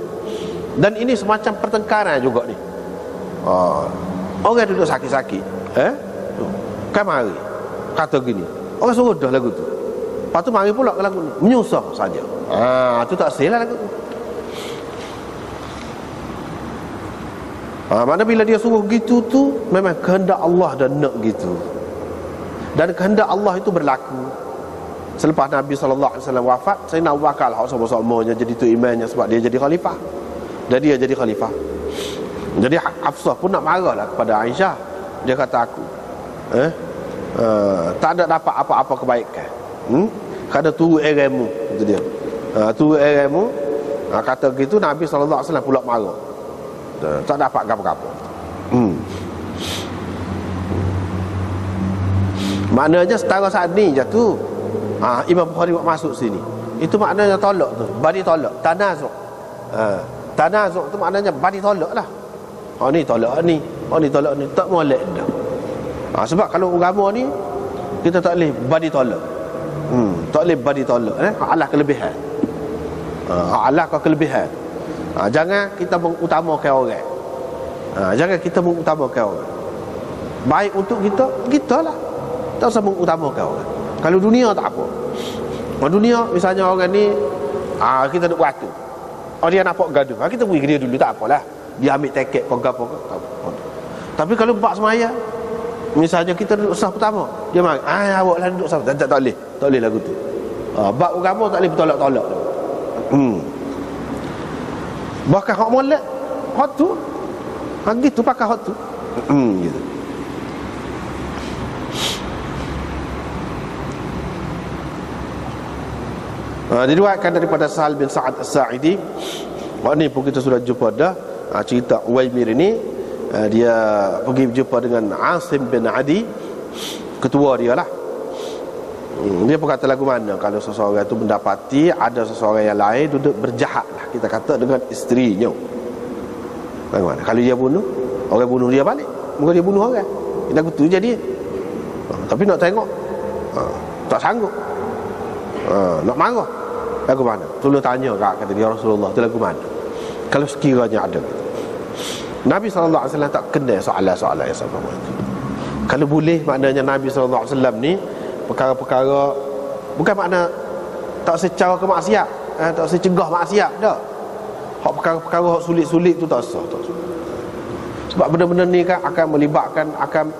Dan ini semacam pertengkaran juga ni. Orang duduk sakit-sakit, kan mari kata gini, orang suruh dah lagu tu. Lepas tu mari pula ke lagu ni, menyusah saja. Tu tak sel lah lagu tu. Mana bila dia suruh gitu tu memang kehendak Allah dan nak gitu. Dan kehendak Allah itu berlaku. Selepas Nabi SAW wafat, Sayyidina Abu Bakar lah sama-samanya jadi tu imannya sebab dia jadi khalifah. Dan dia jadi khalifah. Jadi Hafsah pun nak marah lah kepada Aisyah. Dia kata aku tak ada dapat apa-apa kebaikan. Kata turut eremu, kata dia. Turut eremu, kata gitu Nabi SAW pula marah. Tak dapat apa-apa. Maknanya setara saat ni je tu Imam Bukhari buat masuk sini. Itu maknanya tolak tu, bagi tolak, tanazuk. Tanazuk tu maknanya bagi tolak lah. Ni tolak ni, ni tolak ni, tak molek dah. Sebab kalau agama ni kita tak boleh bagi tolak. Tak boleh bagi tolak Allah kelebihan. Allah kau kelebihan. Jangan kita mengutamakan orang. Jangan kita mengutamakan orang. Baik untuk kita lah. Tak usah mengutamakan orang. Kalau dunia tak apa. Dunia misalnya orang ni kita nak beratur. Dia nampak gaduh, kita pergi ke dia dulu, tak apalah. Dia ambil tiket kau gapo tak apa. Tapi kalau bab semaya, misalnya kita duduk sah pertama, dia mari, awaklah duduk sah. Tak boleh. Tak boleh lagu tu. Bab agama tak boleh bertolak-tolak. Bahkan hak molek hak tu gitu pakai hak tu gitu. Diriwayatkan daripada Sahal bin Sa'ad As-Sa'idi. Ni pun kita sudah jumpa dah cerita Uwaimir ini. Dia pergi berjumpa dengan Asim bin Adi, ketua dia lah. Dia pun kata lagu mana kalau seseorang itu mendapati ada seseorang yang lain duduk berjahat lah, kita kata, dengan isterinya. Bagaimana kalau dia bunuh, orang bunuh dia balik, bukan dia bunuh orang. Lagu tu jadi tapi nak tengok tak sanggup, nak marah. Lagu mana? Tolong tanya kata dia, Rasulullah tu lagu mana kalau sekiranya ada. Nabi SAW tak kenal soalan-soalan yang sama itu. Kalau boleh, maknanya Nabi SAW ni perkara-perkara bukan makna tak secara kemaksiat, tak secegah maksiat dah. Hak perkara-perkara hak sulit-sulit tu tak sah. Sebab benda-benda ni kan akan melibatkan, akan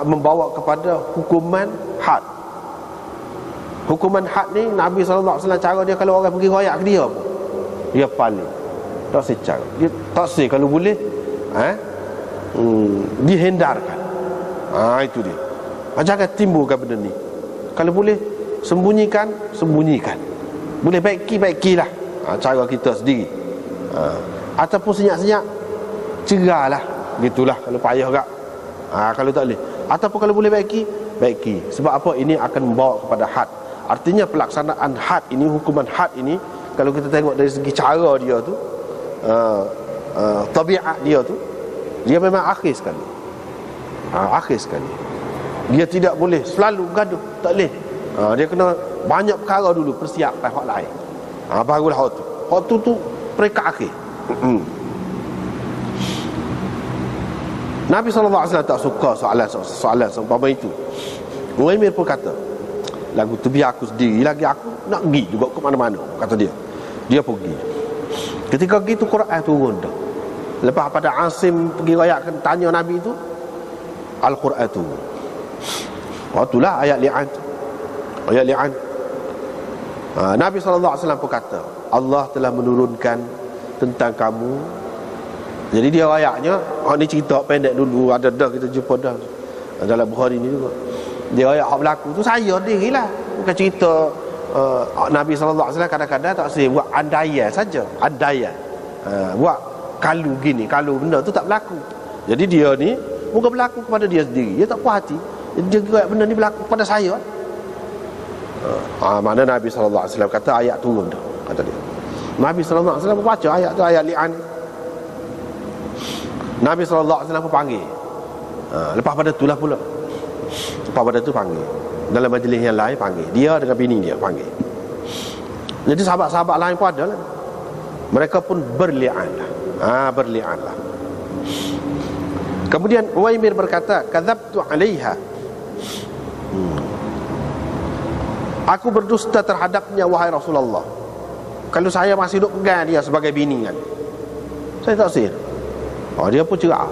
membawa kepada hukuman had. Hukuman had ni Nabi SAW cara dia kalau orang pergi royak ke dia pun dia paling tak secara, dia tak se kalau boleh dihindarkan. Itu dia. Jangan timbulkan benda ni. Kalau boleh sembunyikan. Boleh baiki lah. Cara kita sendiri. Ataupun senyap-senyap cerahlah. Gitulah kalau payah agak. Kalau tak boleh. Ataupun kalau boleh baiki. Sebab apa? Ini akan membawa kepada had. Artinya pelaksanaan had ini, hukuman had ini, kalau kita tengok dari segi cara dia tu, tabiat dia tu, dia memang akhir sekali. Akhir sekali. Dia tidak boleh selalu gaduh, tak boleh. Dia kena banyak perkara dulu, persiapkan hak lain. Barulah hak tu. Hak tu peringkat akhir. Nabi SAW tak suka soalan seumpama itu. Uwaimir pun kata, lagu tu biar aku sendiri lagi, aku nak pergi juga ke mana-mana, kata dia. Dia pergi. Ketika gitu Quran turun dah. Lepas pada Asim pergi rakyatkan tanya Nabi itu, Al-Quran turun. Itulah ayat li'an. Ayat li'an. Nabi SAW pun kata, Allah telah menurunkan tentang kamu. Jadi dia rayaknya, ni cerita pendek dulu, ada dah kita jumpa dah dalam Bukhari ni juga. Dia rayak hak berlaku tu saya dirilah. Bukan cerita Nabi SAW kadang-kadang tak saya buat andaian saja. Andaian. Buat kalau gini, kalau benda tu tak berlaku. Jadi dia ni bukan berlaku kepada dia sendiri. Dia tak puas hati. Dia kira benda ni berlaku kepada saya. Mana Nabi SAW kata ayat turun dah, kata dia. Nabi SAW baca ayat tu, ayat li'an. Nabi SAW pun panggil. Lepas pada itulah pula. Lepas pada tu panggil. Dalam majlis yang lain panggil. Dia dengan bini dia panggil. Jadi sahabat-sahabat lain pun ada lah. Mereka pun berli'an lah. Berli'an lah. Kemudian Uwaimir berkata, kadzabtu 'alaiha. Aku berdusta terhadapnya wahai Rasulullah. Kalau saya masih duk pegang dia sebagai bini kan, saya tak sihir. Dia pun cerah.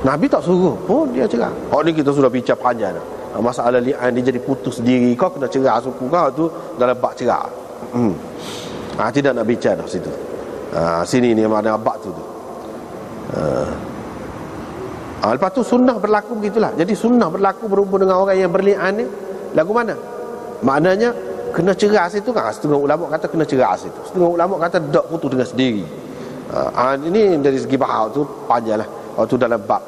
Nabi tak suruh pun dia cerah. Ni kita sudah bincang panjang dah. Masalah li'an dia jadi putus sendiri, kau kena cerah suku kau tu dalam bab cerah. Tidak nak bincang dah situ. Sini ni mana bab tu. Lepas tu sunnah berlaku begitulah. Jadi sunnah berlaku berhubung dengan orang yang berli'an ni lagu mana? Maknanya kena ceras itu kan. Setengah ulama kata kena ceras itu, setengah ulama kata tak putus dengan sendiri. Ini dari segi bahasa tu panjang lah. Waktu dalam bab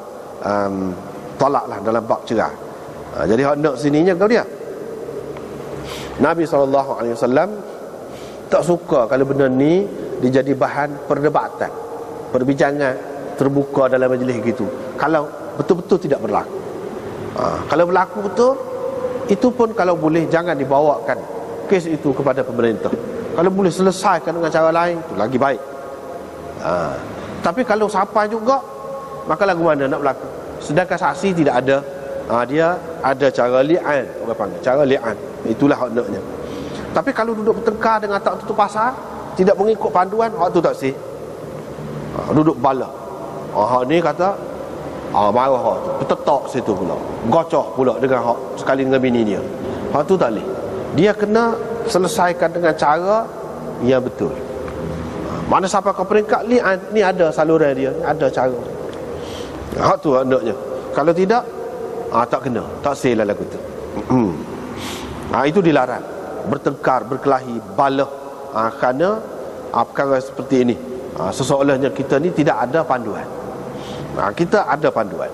talak lah, dalam bab cerai. Jadi nak sininya kau dia Nabi SAW tak suka kalau benda ni dijadi bahan perdebatan, perbincangan terbuka dalam majlis gitu. Kalau betul-betul tidak berlaku. Kalau berlaku betul, itu pun kalau boleh jangan dibawakan kes itu kepada pemerintah. Kalau boleh selesaikan dengan cara lain, itu lagi baik. Tapi kalau sampai juga, maka lagu mana nak berlaku? Sedangkan saksi tidak ada. Dia ada cara li'an, orang panggil cara li'an. Itulah haknya. Tapi kalau duduk bertengkar dengan tak tutup pasal, tidak mengikut panduan, hak tu tak sih. Duduk bala. Hak ni kata marah hak tu, bertetak situ pula, gocoh pula dengan hak sekali dengan bini dia. Hak tu tak boleh. Dia kena selesaikan dengan cara yang betul. Mana sampai ke peringkat li'an ni ada saluran dia, ada cara. Hak tu hendaknya. Kalau tidak, tak kena, tak sah lah lagu tu. Itu dilarang. Bertengkar, berkelahi, balah kerana perkara seperti ini. Seseolahnya kita ni tidak ada panduan. Kita ada panduan.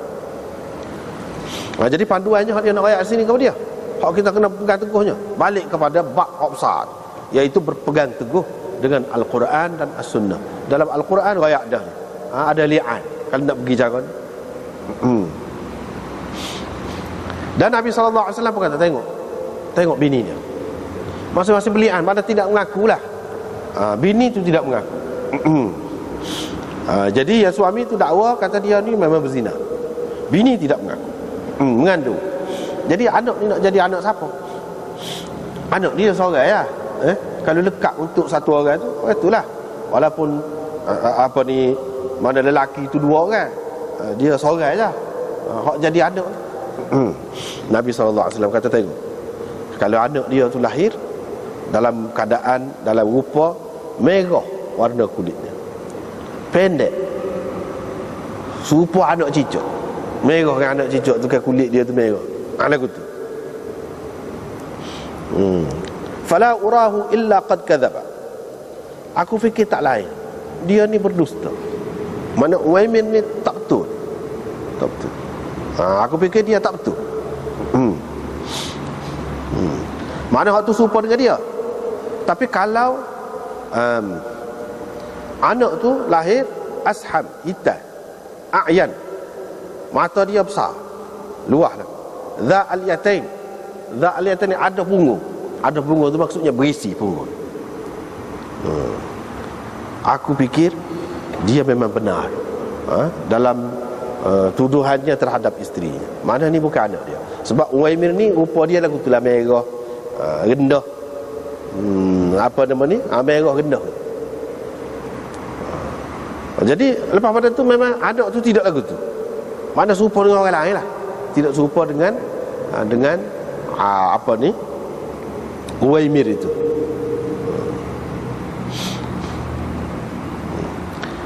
Jadi panduannya hak dia nak ayat sini kepada dia. Hak kita kena pegang teguhnya. Balik kepada bab absar, iaitu berpegang teguh dengan Al-Quran dan As-Sunnah. Dalam Al-Quran rakyat dah ni ada li'an kalau nak pergi cara ni. Dan Nabi SAW pun kata, tengok bini dia masing-masing belian, mana tidak mengaku lah. Bini tu tidak mengaku. Jadi yang suami tu dakwa kata dia ni memang berzina, bini tidak mengaku, mengandung. Jadi anak ni nak jadi anak siapa? Anak dia seorang ya. Kalau lekat untuk satu orang tu, itulah. Walaupun mana lelaki tu dua orang, dia seorang je. Hak jadi anak. Nabi SAW kata, tengok, kalau anak dia tu lahir dalam keadaan, dalam rupa merah warna kulitnya, pendek, serupa anak cicak, merah kan anak cicak tu kan, kulit dia tu merah, lagu tu. Fala urahu illa qad kadzaba. Aku fikir tak lain, dia ni berdusta. Mana Uwaimin ni tak betul. Tak betul. Aku fikir dia tak betul. Mana hak tu serupa dengan dia. Tapi kalau anak tu lahir asham, hitam, a'yan, mata dia besar, luah lah, dha al-yatain. Dha al-yatain ada punggung. Ada punggung tu maksudnya berisi punggung. Aku fikir dia memang benar dalam tuduhannya terhadap isterinya. Mana ni bukan anak dia. Sebab Uwaimir ni rupa dia lagu tulah merah, rendah, apa nama ni, merah rendah. Jadi lepas pada tu memang anak tu tidak lagu tu. Mana serupa dengan orang lain lah, tidak serupa dengan apa ni, Uwaimir itu.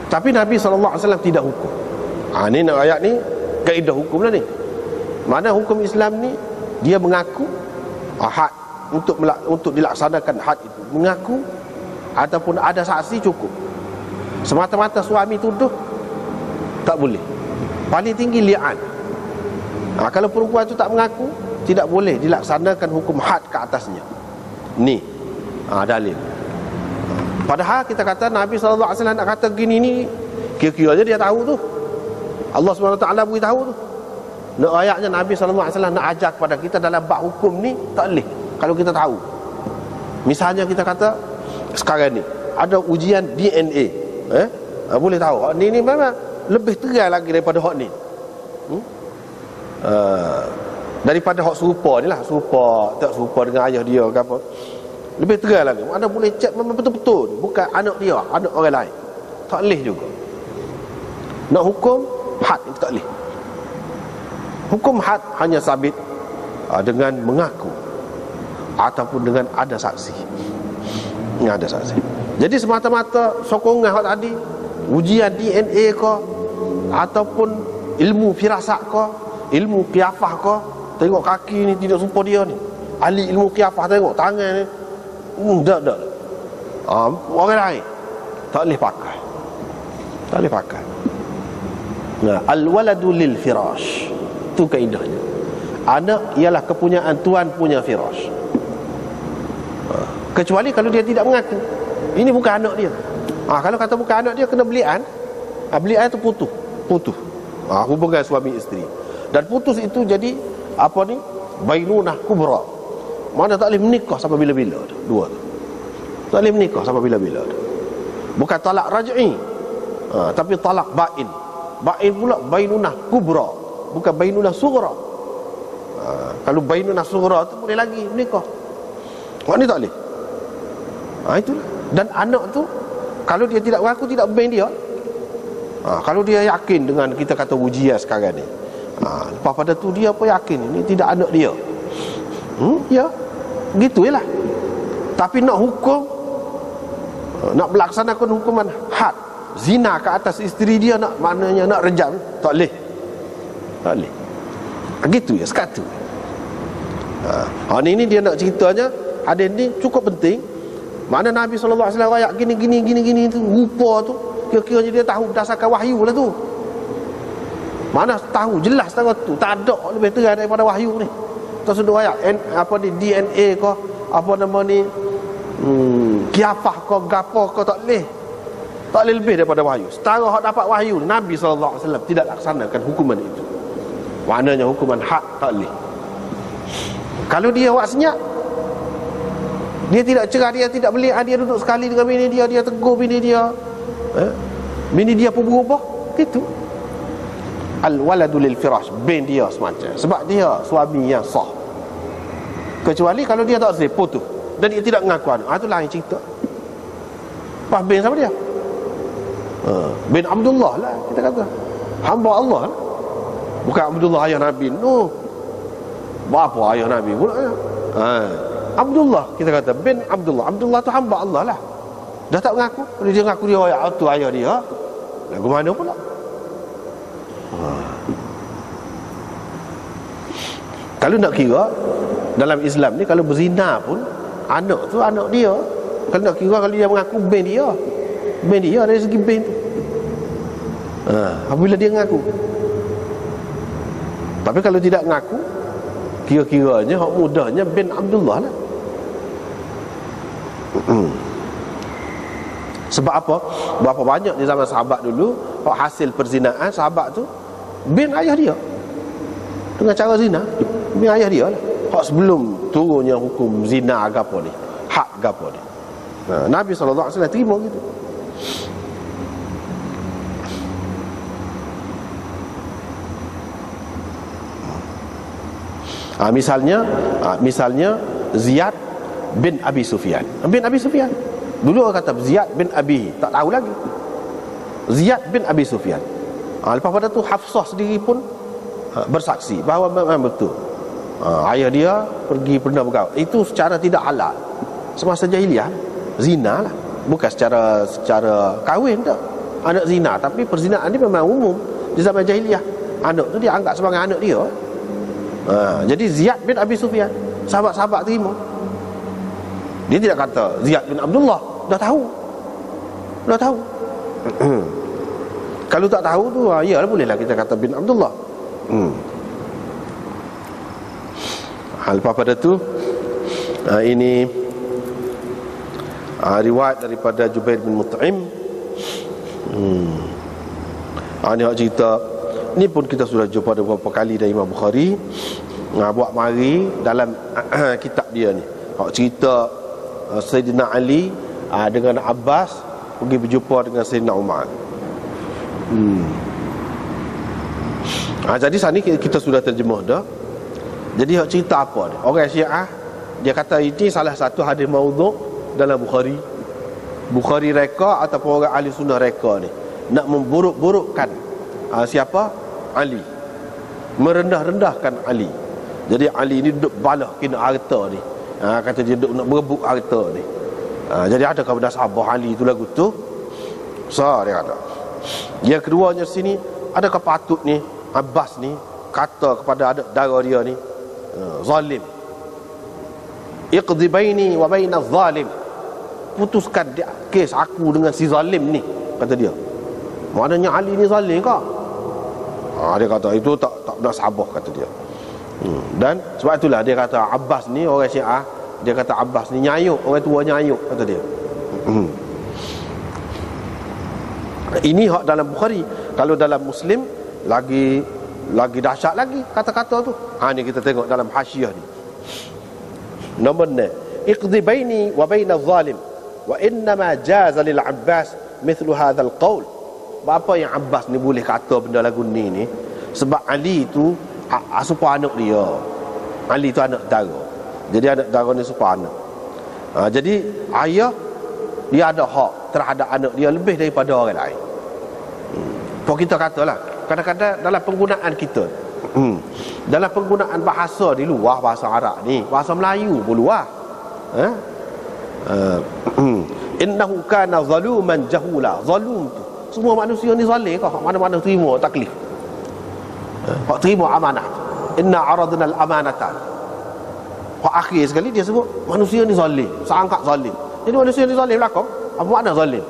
Tapi Nabi SAW tidak hukum. Ni nak ayat ni kaedah hukum lah ni. Mana hukum Islam ni, dia mengaku had untuk dilaksanakan had itu, mengaku ataupun ada saksi cukup. Semata-mata suami tuduh tak boleh. Paling tinggi li'an. Kalau perempuan itu tak mengaku, tidak boleh dilaksanakan hukum had ke atasnya. Ni dalil. Padahal kita kata Nabi SAW nak kata gini ni, kira-kira je dia tahu tu. Allah SWT beritahu tu. Nak ayatnya Nabi SAW nak ajar kepada kita dalam bab hukum ni, tak boleh kalau kita tahu. Misalnya kita kata sekarang ni ada ujian DNA, boleh tahu hak ni memang lebih terang lagi daripada hak ni. daripada hak serupa ni lah, tak serupa dengan ayah dia ke apa. Lebih terang lagi, mana boleh cek memang betul-betul bukan anak dia, anak orang lain. Tak boleh juga. Nak hukum had itu tak boleh. Hukum had hanya sabit dengan mengaku ataupun dengan ada saksi. Ada saksi. Jadi semata-mata sokongan hak tadi, ujian DNA ke ataupun ilmu firasat ke, ilmu qiyafah ke, tengok kaki ni tidak serupa dia ni. Ahli ilmu qiyafah tengok tangan ni. Tak. Orang lain tak boleh pakai. Tak boleh pakai. Nah, al-waladu lil firash. Itu kaedahnya. Anak ialah kepunyaan tuan punya firash. Kecuali kalau dia tidak mengaku. Ini bukan anak dia. Kalau kata bukan anak dia, kena belian. Belian itu putus. Hubungan suami isteri. Dan putus itu jadi apa ni? Bainunah kubra. Mana tak boleh menikah sampai bila-bila tu. Dua tu. Tak boleh menikah sampai bila-bila tu. Bukan talak raj'i, tapi talak bain. Bain pula bainunah kubra, bukan bainunah sughra. Kalau bainunah sughra tu boleh lagi menikah. Orang ni tak boleh. Itulah. Dan anak tu kalau dia tidak mengaku, tidak ben dia. Kalau dia yakin dengan kita kata ujian sekarang ni, lepas pada tu dia apa yakin ini tidak anak dia. Ya, gitu je lah. Tapi nak hukum, nak melaksanakan hukuman had zina ke atas isteri dia, maknanya nak rejam, tak boleh. Tak boleh. Gitu ya, sekatu. Ini dia nak ceritanya. Hadis ni cukup penting. Mana Nabi SAW rakyat gini tu, rupa tu, kira-kiranya dia tahu berdasarkan wahyu lah tu. Mana tahu jelas tahu tu, tak ada lebih terang daripada wahyu ni. Tersudut ayat apa ni, DNA ke apa nama ni, qiyafah ke gapo ke, tak boleh lebih daripada wahyu. Setara hak dapat wahyu, Nabi SAW tidak laksanakan hukuman itu. Maknanya hukuman hak tak boleh. Kalau dia awak senyap, dia tidak cerah, dia tidak beli, dia duduk sekali dengan bini dia, dia tegur bini dia, bini dia pun berubah, gitu. Al-waladu lil firash, bin dia semacam, sebab dia suami yang sah. Kecuali kalau dia tak sah, putus dan dia tidak mengaku anak, itu lain cerita. Pas bin sama dia, bin Abdullah lah kita kata, hamba Allah lah. Bukan Abdullah ayah Nabi. No, bapa ayah Nabi pula. Abdullah kita kata, bin Abdullah. Abdullah tu hamba Allah lah. Dah tak mengaku. Kalau dia mengaku dia tu ayah dia, lagu mana pula? Kalau nak kira dalam Islam ni, kalau berzina pun anak tu anak dia. Kalau nak kira, kalau dia mengaku bin dia dari segi bin tu. Apabila dia mengaku. Tapi kalau tidak mengaku, kira-kiranya hak mudahnya bin Abdullah lah. Sebab apa? Berapa banyak di zaman sahabat dulu hak hasil perzinaan sahabat tu bin ayah dia, dengan cara zina bin ayah dia lah. Hak sebelum turunnya hukum zina gapo ni, hak gapo ni, Nabi SAW terima gitu. Misalnya Ziyad bin Abi Sufyan. Dulu orang kata Ziyad bin Abi, tak tahu lagi. Ziyad bin Abi Sufyan. Lepas pada tu Hafsah sendiri pun bersaksi bahawa memang betul. Ayah dia pernah bergaul. Itu secara tidak halal. Semasa jahiliah, zina lah. Bukan secara kahwin tak. Anak zina, tapi perzinaan ni memang umum di zaman jahiliah. Anak tu dia anggap sebagai anak dia. Jadi Ziyad bin Abi Sufyan, sahabat-sahabat terima. Dia tidak kata Ziyad bin Abdullah, dah tahu. Kalau tak tahu tu, ya bolehlah kita kata bin Abdullah. Lepas pada tu, ini riwayat daripada Jubair bin Mut'im. Ini hak cerita. Ini pun kita sudah jumpa beberapa kali dari Imam Bukhari. Buat mari dalam kitab dia ni, hak cerita Sayyidina Ali dengan Abbas pergi berjumpa dengan Sayyidina Umar. Jadi sana kita sudah terjemah dah. Jadi hak cerita apa dia? Orang Syiah dia kata ini salah satu hadis maudhu' dalam Bukhari. Bukhari reka ataupun orang ahli sunnah reka ni nak memburuk-burukkan siapa? Ali. Merendah-rendahkan Ali. Jadi Ali ni duduk balah kena harta ni. Kata dia duduk nak berebut harta ni. Jadi adakah benda sahabat Ali tu lagu tu? Dia kata. Yang keduanya sini, adakah patut ni Abbas ni kata kepada adik dara dia ni zalim. Iqdi baini wa baina zalim. Putuskan dia kes aku dengan si zalim ni, kata dia. Maknanya Ali ni zalim ke? Dia kata itu tak nak sabar, kata dia. Dan sebab itulah dia kata Abbas ni, orang Syiah, dia kata Abbas ni nyayuk, orang tua nyayuk, kata dia. Ini hak dalam Bukhari. Kalau dalam Muslim lagi dahsyat lagi kata-kata tu. Ni kita tengok dalam hasyiah ni. Nombor 6, iqdi baini wa baina zalim wa innama jaza lil Abbas mithlu hadzal qaul. Apa yang Abbas ni boleh kata benda lagu ni sebab Ali tu supaya anak dia. Ali tu anak dara. Jadi anak dara ni supaya anak. Jadi ayah dia ada hak terhadap anak dia lebih daripada orang lain. Kita katalah kadang-kadang dalam penggunaan kita, dalam penggunaan bahasa di luar bahasa Arab ni, bahasa Melayu pun luar. Innahu kana zaluman jahula. Zalum tu semua manusia ni zalim ke? Mana-mana terima taklif, hak terima amanah. Inna aradna al-amanata. Hak akhir sekali dia sebut manusia ni zalim, sangat zalim. Jadi manusia ni zalim lah kau. Apa makna zalim?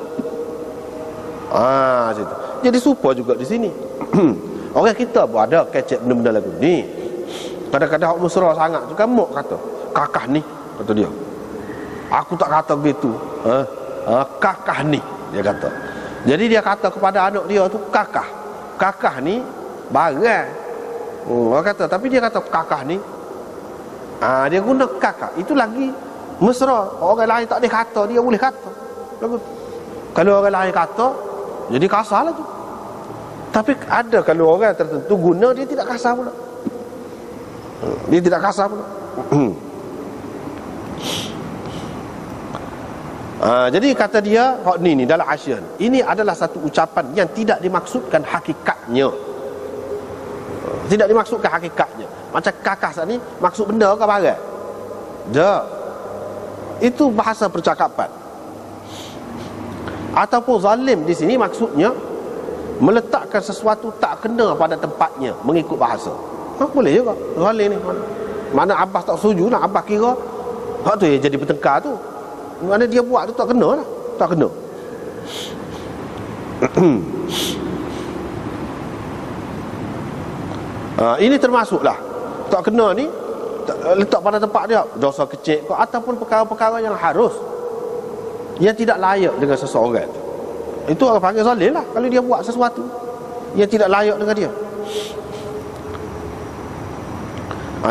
Situ. Jadi serupa juga di sini. Orang kita pun ada kecek benda-benda lagu ni. Kadang-kadang hak mesra sangat tu kan mok kata kakah ni, kata dia. Aku tak kata begitu. Kakah ni, dia kata. Jadi dia kata kepada anak dia tu kakah. Kakah ni barang. Orang kata, tapi dia kata kakah ni. Dia guna kakah. Itu lagi mesra. Orang lain tak boleh kata, dia boleh kata. Kalau orang lain kata, jadi kasar lah tu. Tapi ada kalau orang tertentu guna, dia tidak kasar pula. Dia tidak kasar pula. Jadi kata dia ni dalam Hasyiah, ini adalah satu ucapan yang tidak dimaksudkan hakikatnya. Tidak dimaksudkan hakikatnya. Macam kakak saat ni maksud benda ke barang? Tak. Itu bahasa percakapan. Ataupun zalim di sini maksudnya meletakkan sesuatu tak kena pada tempatnya mengikut bahasa. Boleh juga zalim ni. Mana Abbas tak setuju lah. Abbas kira hak tu yang jadi bertengkar tu. Mana dia buat tu tak kena lah. Tak kena. Ini termasuklah tak kena ni, letak pada tempat dia dosa kecil ataupun perkara-perkara yang harus, yang tidak layak dengan seseorang tu. Itu orang panggil zalim lah. Kalau dia buat sesuatu yang tidak layak dengan dia.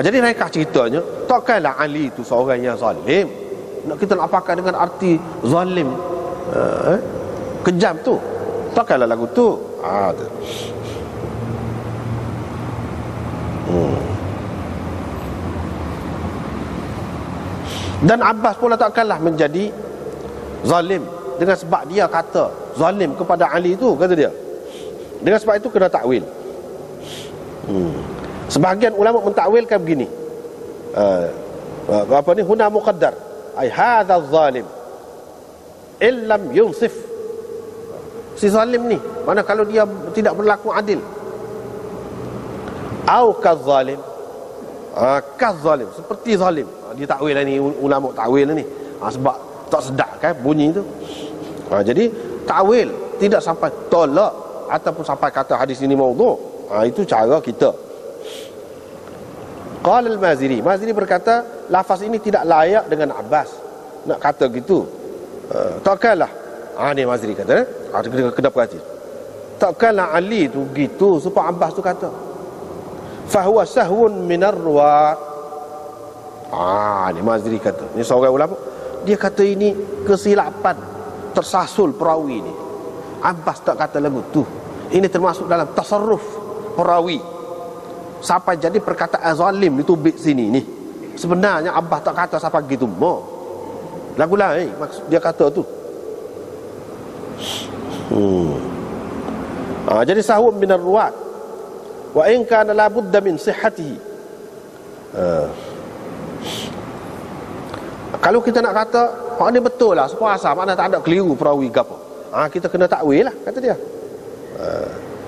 Jadi mereka ceritanya, takkanlah Ali itu seorang yang zalim. Kita nak pakai dengan arti zalim kejam tu. Takkanlah lagu tu. Dan Abbas pula takkanlah menjadi zalim dengan sebab dia kata zalim kepada Ali itu, kata dia. Dengan sebab itu kena takwil. Sebahagian ulama mentakwilkan begini. Apa ni? Huna muqaddar. Ai hadza zalim illam yunsif. Si zalim ni, mana kalau dia tidak berlaku adil. Au kazalim. Kazalim, seperti zalim. Dia takwil ni, ulama takwil ni. Sebab tak sedap kan bunyi tu. Jadi takwil tidak sampai tolak ataupun sampai kata hadis ini maudhu'. Itu cara kita. Qala al-Maziri, Maziri berkata lafaz ini tidak layak dengan Abbas. Nak kata gitu, takkanlah. Ni Maziri kata, kena perhati. Takkanlah Ali tu gitu supaya Abbas tu kata fahuwa sahwun minar ruwa. Ni Maziri kata, ni seorang ulama, dia kata ini kesilapan, tersasul perawi ni. Abbas tak kata lagu tu. Ini termasuk dalam tasarruf perawi. sampai jadi perkataan zalim itu bit sini ni. Sebenarnya Abbas tak kata sampai gitu mo. Lagu lain maksud dia kata tu. Jadi sahum minar ruwat wa in kana la budda min sihhatihi. Kalau kita nak kata hak ni betul lah sepuasa, makna tak ada keliru perawi gapo. Kita kena takwil lah kata dia.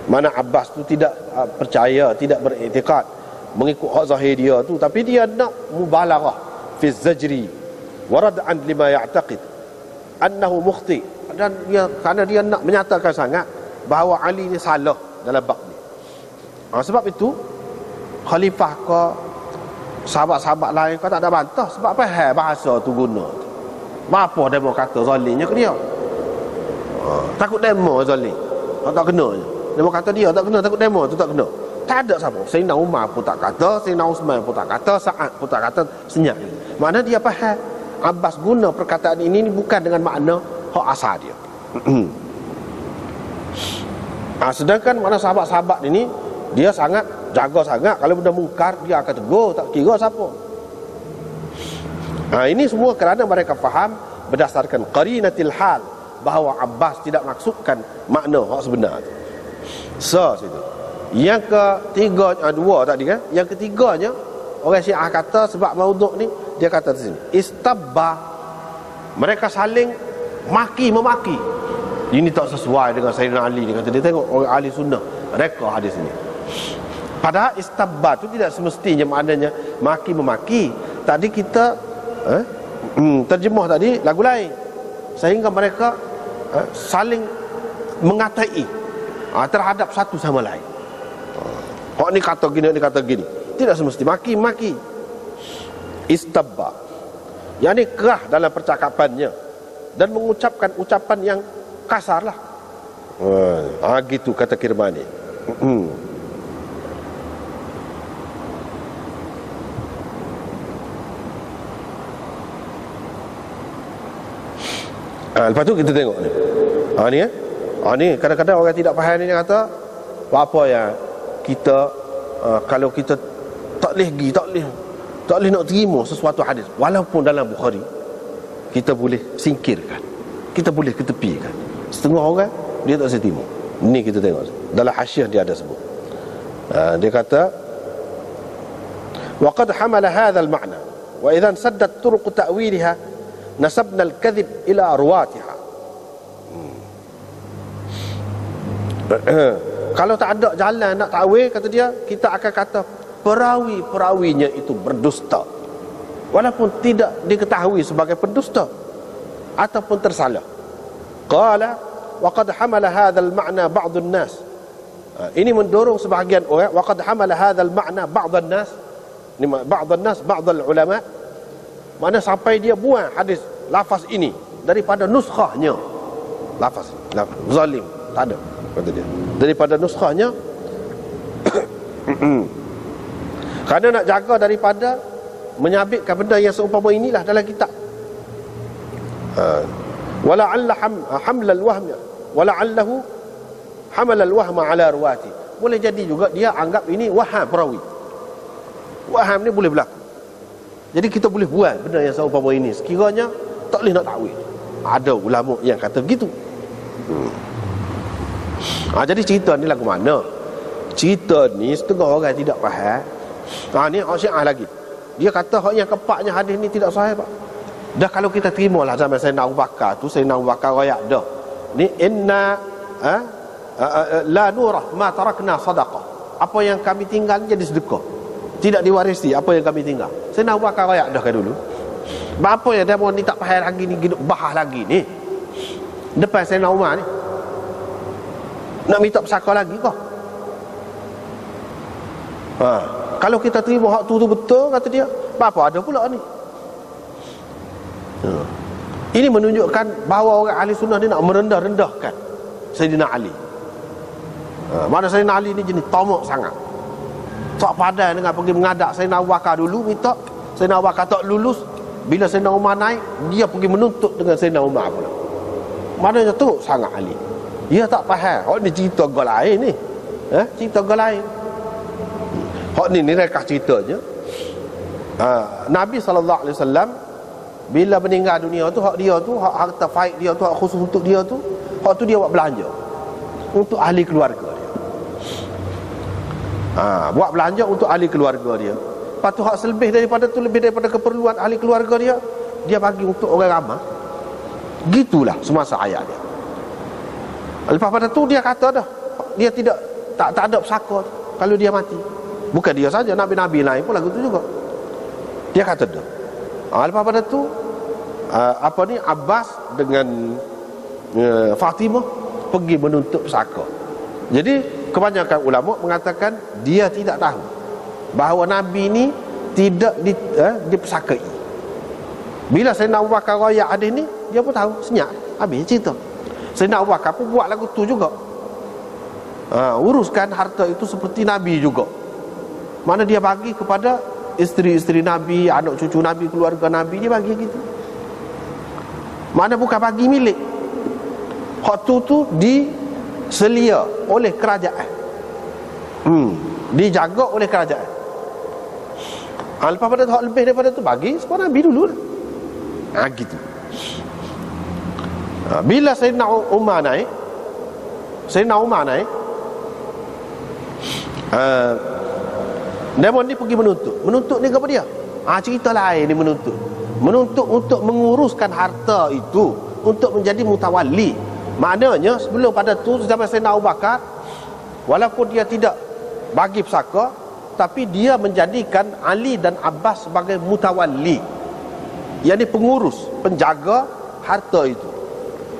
Mana Abbas tu tidak percaya, tidak beriktikad mengikut hak zahir dia tu, tapi dia nak mubalaghah fi zajri wa rad'an lima ya'taqid annahu mukhti, dan dia kerana dia nak menyatakan sangat bahawa Ali ni salah dalam bab ni. Sebab itu khalifah ke sahabat-sahabat lain kau tak ada bantah sebab apa bahasa tu guna. Apa demo kata zalimnya ke dia? Takut demo zalim. Tak kena je. Demo kata dia tak kena, takut demo tu tak kena. Tak ada siapa. Sayyidina Umar pun tak kata, Sayyidina Uthman pun tak kata, Sa'ad pun tak kata, senyap. Makna dia faham Abbas guna perkataan ini bukan dengan makna hak asal dia. Sedangkan mana sahabat-sahabat ini dia sangat jaga sangat, kalau benda mungkar dia akan tegur, tak kira siapa. Ini semua kerana mereka faham berdasarkan qarinatil hal bahawa Abbas tidak maksudkan makna hak sebenar. Situ. Yang ketiganya, dua tadi kan. Yang ketiganya orang Syiah kata sebab maudhu' ni, dia kata di sini istabba, mereka saling maki-memaki. Ini tak sesuai dengan Sayyidina Ali. Dia kata dia tengok orang ahli sunnah reka hadis ini. Padahal istabba tu tidak semestinya maknanya maki-memaki. Tadi kita terjemah tadi lagu lain, sehingga mereka saling mengatai terhadap satu sama lain. Hak ni kata gini, ni kata gini. Tidak semesti maki-maki. Istabba, yakni kerah dalam percakapannya dan mengucapkan ucapan yang kasar lah. Gitu kata Kirmani. Lepas tu kita tengok ni. Ni kadang-kadang orang tidak faham ni kata apa yang kita kalau kita tak boleh nak terima sesuatu hadis walaupun dalam Bukhari, kita boleh singkirkan, kita boleh ketepikan. Setengah orang dia tak terima. Ni kita tengok dalam hasyiah dia ada sebut. Dia kata wa qad hamala hadha al-ma'na wa idhan saddat turuq ta'wilha nasabna al-kadhib ila ruwatiha. Kalau tak ada jalan nak takwil, kata dia, kita akan kata perawi-perawinya itu berdusta walaupun tidak diketahui sebagai pendusta ataupun tersalah. Qala wa qad hamala hadha al-ma'na ba'd an-nas. Ini mendorong sebahagian orang. Wa qad hamala hadha al-ma'na ba'd an-nas. Ni ba'd an-nas, ba'd al-ulama. Mana sampai dia buang hadis lafaz ini daripada nuskhahnya. Lafaz zalim tak ada, kata dia, daripada nuskhahnya. Kerana nak jaga daripada menyabitkan benda yang seumpama inilah dalam kitab. Wala'alla hamla al-wahm wala'allahu hamala al-wahma ala ruwati. Boleh jadi juga dia anggap ini waham perawi. Waham ni boleh berlaku. Jadi kita boleh buat benda yang seumpama ini sekiranya tak boleh nak takwil. Ada ulama yang kata begitu. Jadi cerita ni lagu mana? Cerita ni setengah orang tidak faham. Ni orang Syiah lagi. Dia kata hak yang keempatnya hadis ni tidak sahih, Pak. Dah kalau kita terimalah zaman Sayyidina Abu Bakar tu, Sayyidina Abu Bakar royak dah. Ni inna la nurah ma tarakna sadaqah. Apa yang kami tinggal jadi sedekah. Tidak diwarisi apa yang kami tinggal. Sayyidina Abu Bakar royak dah kan dulu. Apa yang dia mau ni tak faham lagi ni, bahas lagi ni. Depan Sayyidina Umar ni. Nak minta pesaka lagi kau? Kalau kita terima hak tu betul, kata dia, apa ada pula ni? Ini menunjukkan bahawa orang ahli sunnah ni nak merendah-rendahkan Sayyidina Ali. Mana Sayyidina Ali ni jenis tamak sangat. Tak padan dengan pergi mengadap Sayyidina Abu Bakar dulu, minta Sayyidina Abu Bakar tak lulus. Bila Sayyidina Umar naik, dia pergi menuntut dengan Sayyidina Umar pula. Maknanya teruk sangat Ali. Dia tak faham. Oh, ni cerita gol lain ni. Cerita gol lain. Hak ni rekah ceritanya. Nabi SAW bila meninggal dunia tu, hak dia tu, hak harta faid dia tu, hak khusus untuk dia tu, hak tu dia buat belanja untuk ahli keluarga dia. Buat belanja untuk ahli keluarga dia. Lepas tu hak selebih daripada tu, lebih daripada keperluan ahli keluarga dia, dia bagi untuk orang ramai. Gitulah semasa ayat dia. Lepas pada tu dia kata dah, dia tak ada pesaka kalau dia mati. Bukan dia saja, nabi-nabi lain pun lagu tu juga. Dia kata dah. Lepas pada tu Abbas dengan Fatimah pergi menuntut pesaka. Jadi kebanyakan ulama mengatakan dia tidak tahu bahawa Nabi ni tidak dipesakai. Bila Sayyidina Abu Bakar royak hadis ni, dia pun tahu, senyap, habis cerita. Sayyidina Abu Bakar pun buat lagu tu juga. Uruskan harta itu seperti Nabi juga. Mana dia bagi kepada isteri-isteri Nabi, anak cucu Nabi, keluarga Nabi, dia bagi gitu. Mana bukan bagi milik. Hak tu diselia oleh kerajaan. Dijaga oleh kerajaan. Lepas pada tu hak lebih daripada tu bagi sebab Nabi dulu lah. Gitu. Bila Sayyidina Umar naik, Demon ni pergi menuntut ni kepada dia. Cerita lain ni menuntut untuk menguruskan harta itu untuk menjadi mutawali. Maknanya sebelum pada tu, zaman Sayyidina Abu Bakar, walaupun dia tidak bagi pesaka, tapi dia menjadikan Ali dan Abbas sebagai mutawali, yakni pengurus, penjaga harta itu.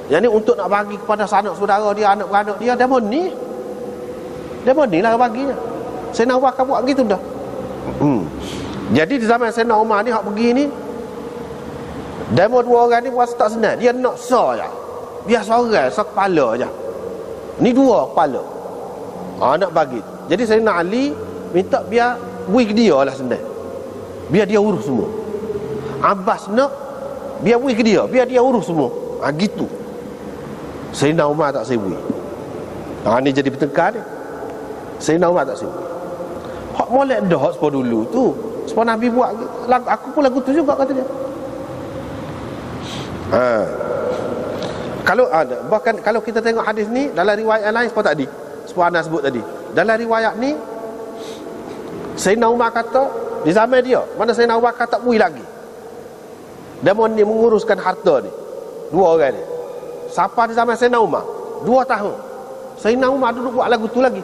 Yakni untuk nak bagi kepada sanak saudara dia, anak beranak dia, demon ni lah baginya. Sayyidina Abu Bakar buat gitu dah. Jadi di zaman Sayyidina Umar ni, hak pergi ni, demo dua orang ni buat tak senang. Dia nak sah je, biar seorang, kepala je. Ni dua kepala, nak bagi. Jadi Sayyidina Ali minta biar wig dia lah senang, biar dia urus semua. Abbas nak biar wig dia, biar dia urus semua. Gitu. Sayyidina Umar tak sewi. Ni jadi bertengkar dia. Sayyidina Umar tak sewi. Hak molek dah hak sepuluh dulu tu. Sebab Nabi buat, aku pun lagu tu juga, kata dia. Bahkan kalau kita tengok hadis ni dalam riwayat lain, seperti tadi, seperti Anas sebut tadi, dalam riwayat ni Sayyidina Umar kata di zaman dia, mana Sayyidina Umar kata tak bui lagi, demon ni menguruskan harta ni, dua orang ni. Siapa di zaman Sayyidina Umar 2 tahun, Sayyidina Umar duduk buat lagu tu lagi.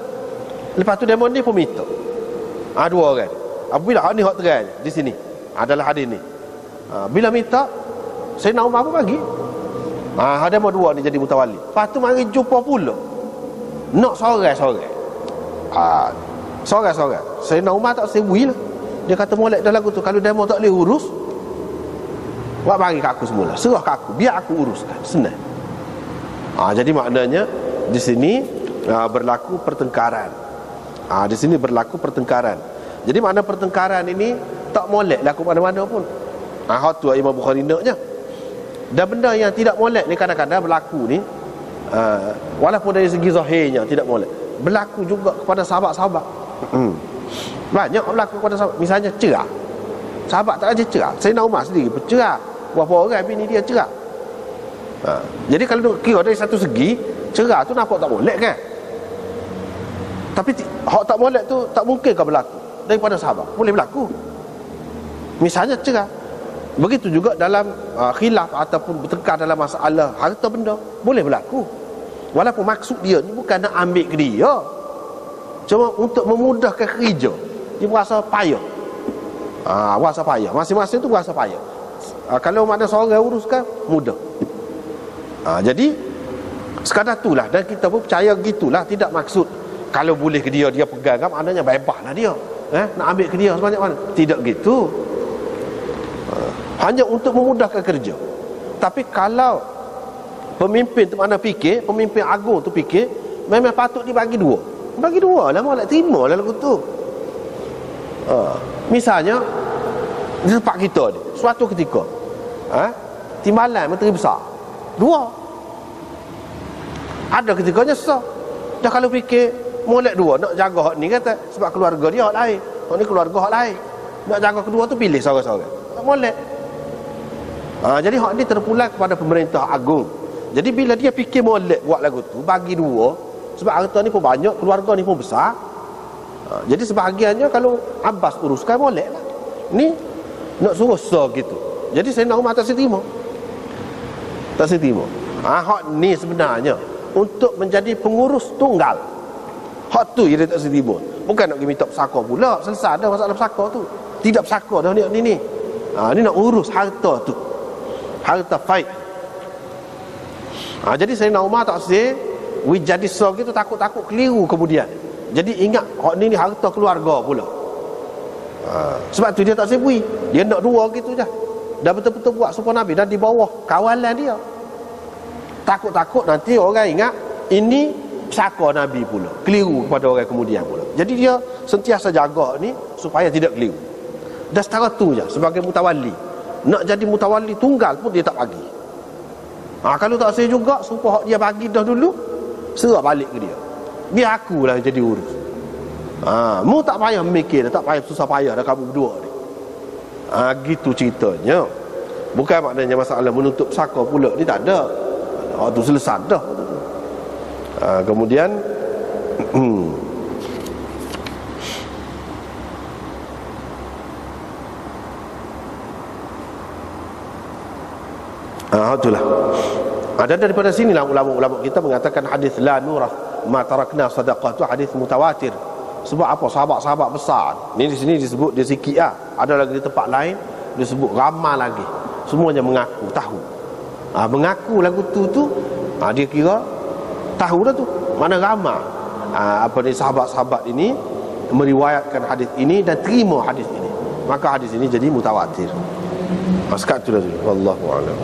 Lepas tu demon ni pun minta. Dua orang ni. Bila hak ni hak terang di sini, adalah hadis ni. Bila minta, Sayyidina Umar pun bagi. Ada mau dua ni jadi mutawali. Lepas tu mari jumpa pula, nak sorang-sorang. Sorang-sorang. Sayyidina Umar tak sewi lah. Dia kata molek dah lagu tu, kalau demo tak boleh urus, buat bagi kat aku semula, serah kat aku, biar aku uruskan. Senang. Jadi maknanya di sini berlaku pertengkaran. Di sini berlaku pertengkaran. Jadi makna pertengkaran ini tak molek laku mana-mana pun. Hak tu Imam Bukhari naknya. Dan benda yang tidak molek ni kadang-kadang berlaku ni, walaupun dari segi zahirnya tidak molek, berlaku juga kepada sahabat-sahabat. Banyak berlaku kepada sahabat. Misalnya cerai. Sahabat tak aja cerai. Sayyidina Umar sendiri bercerai. Berapa orang bini dia cerai. Jadi kalau kira dari satu segi, cerai tu nampak tak molek kan? Tapi hak tak molek tu tak mungkin kan berlaku daripada sahabat. Boleh berlaku. Misalnya cerai. Begitu juga dalam khilaf ataupun bertengkar dalam masalah harta benda, boleh berlaku. Walaupun maksud dia ni bukan nak ambil ke dia, cuma untuk memudahkan kerja. Dia berasa payah. Berasa payah. Masing-masing tu berasa payah. Kalau ada seorang uruskan, mudah. Jadi sekadar itulah. Dan kita pun percaya gitulah. Tidak maksud kalau boleh ke dia, dia pegang kan, maknanya bebas lah dia. Nak ambil ke dia sebanyak mana. Tidak gitu. Hanya untuk memudahkan kerja. Tapi kalau pemimpin tu mana fikir, pemimpin agung tu fikir, memang patut dibagi dua. Bagi dua lah, malah terima lah lagu tu. Misalnya di tempat kita ni, suatu ketika timbalan menteri besar dua, ada ketikanya sesat. Dah kalau fikir molek dua nak jaga hak ni, kata sebab keluarga dia hak lain, Hak ni keluarga hak lain. Nak jaga kedua tu pilih seorang-seorang. Tak molek. Jadi hak ni terpulang kepada pemerintah agung. Jadi bila dia fikir molek buat lagu tu, bagi dua, sebab harta ni pun banyak, keluarga ni pun besar. Jadi sebahagiannya kalau Abbas uruskan molek lah. Ni nak suruh gitu. Jadi Sayyidina Umar tak seterima. Tak seterima. Hak ni sebenarnya untuk menjadi pengurus tunggal. Hak tu dia tak seterima. Bukan nak pergi minta pesaka pula. Selesai dah masalah pesaka tu. Tidak pesaka dah ni. Ni nak urus harta tu. Harta faid. Jadi Sayyidina Umar tak jadi gitu takut-takut keliru kemudian. Jadi ingat hak ni harta keluarga pula. Sebab tu dia tak sebui. Dia nak dua gitu je. Dah betul-betul buat supaya Nabi dan di bawah kawalan dia. Takut-takut nanti orang ingat ini pesaka Nabi pula. Keliru kepada orang kemudian pula. Jadi dia sentiasa jaga ni supaya tidak keliru. Dan setara tu je sebagai mutawali. Nak jadi mutawali tunggal pun dia tak bagi. Kalau tak saya juga supaya dia bagi dah dulu, serah balik ke dia. Biar akulah jadi urus. Mu tak payah mikir, tak payah susah payah dah kamu berdua ni. Gitu ceritanya. Bukan maknanya masalah menuntut pesaka pula ni tak ada. Tu selesai dah. Kemudian itulah. Dan daripada sinilah ulama-ulama kita mengatakan hadis la nurah ma tarakna sadaqah tu hadis mutawatir. Sebab apa? Sahabat-sahabat besar ni di sini disebut dia sikit lah. Ada lagi di tempat lain disebut ramai lagi. Semuanya mengaku tahu. Mengaku lagu tu dia kira tahu dah tu. Mana ramai ni sahabat-sahabat ini meriwayatkan hadis ini dan terima hadis ini. Maka hadis ini jadi mutawatir. Sekat tu dah. Wallahu a'lam.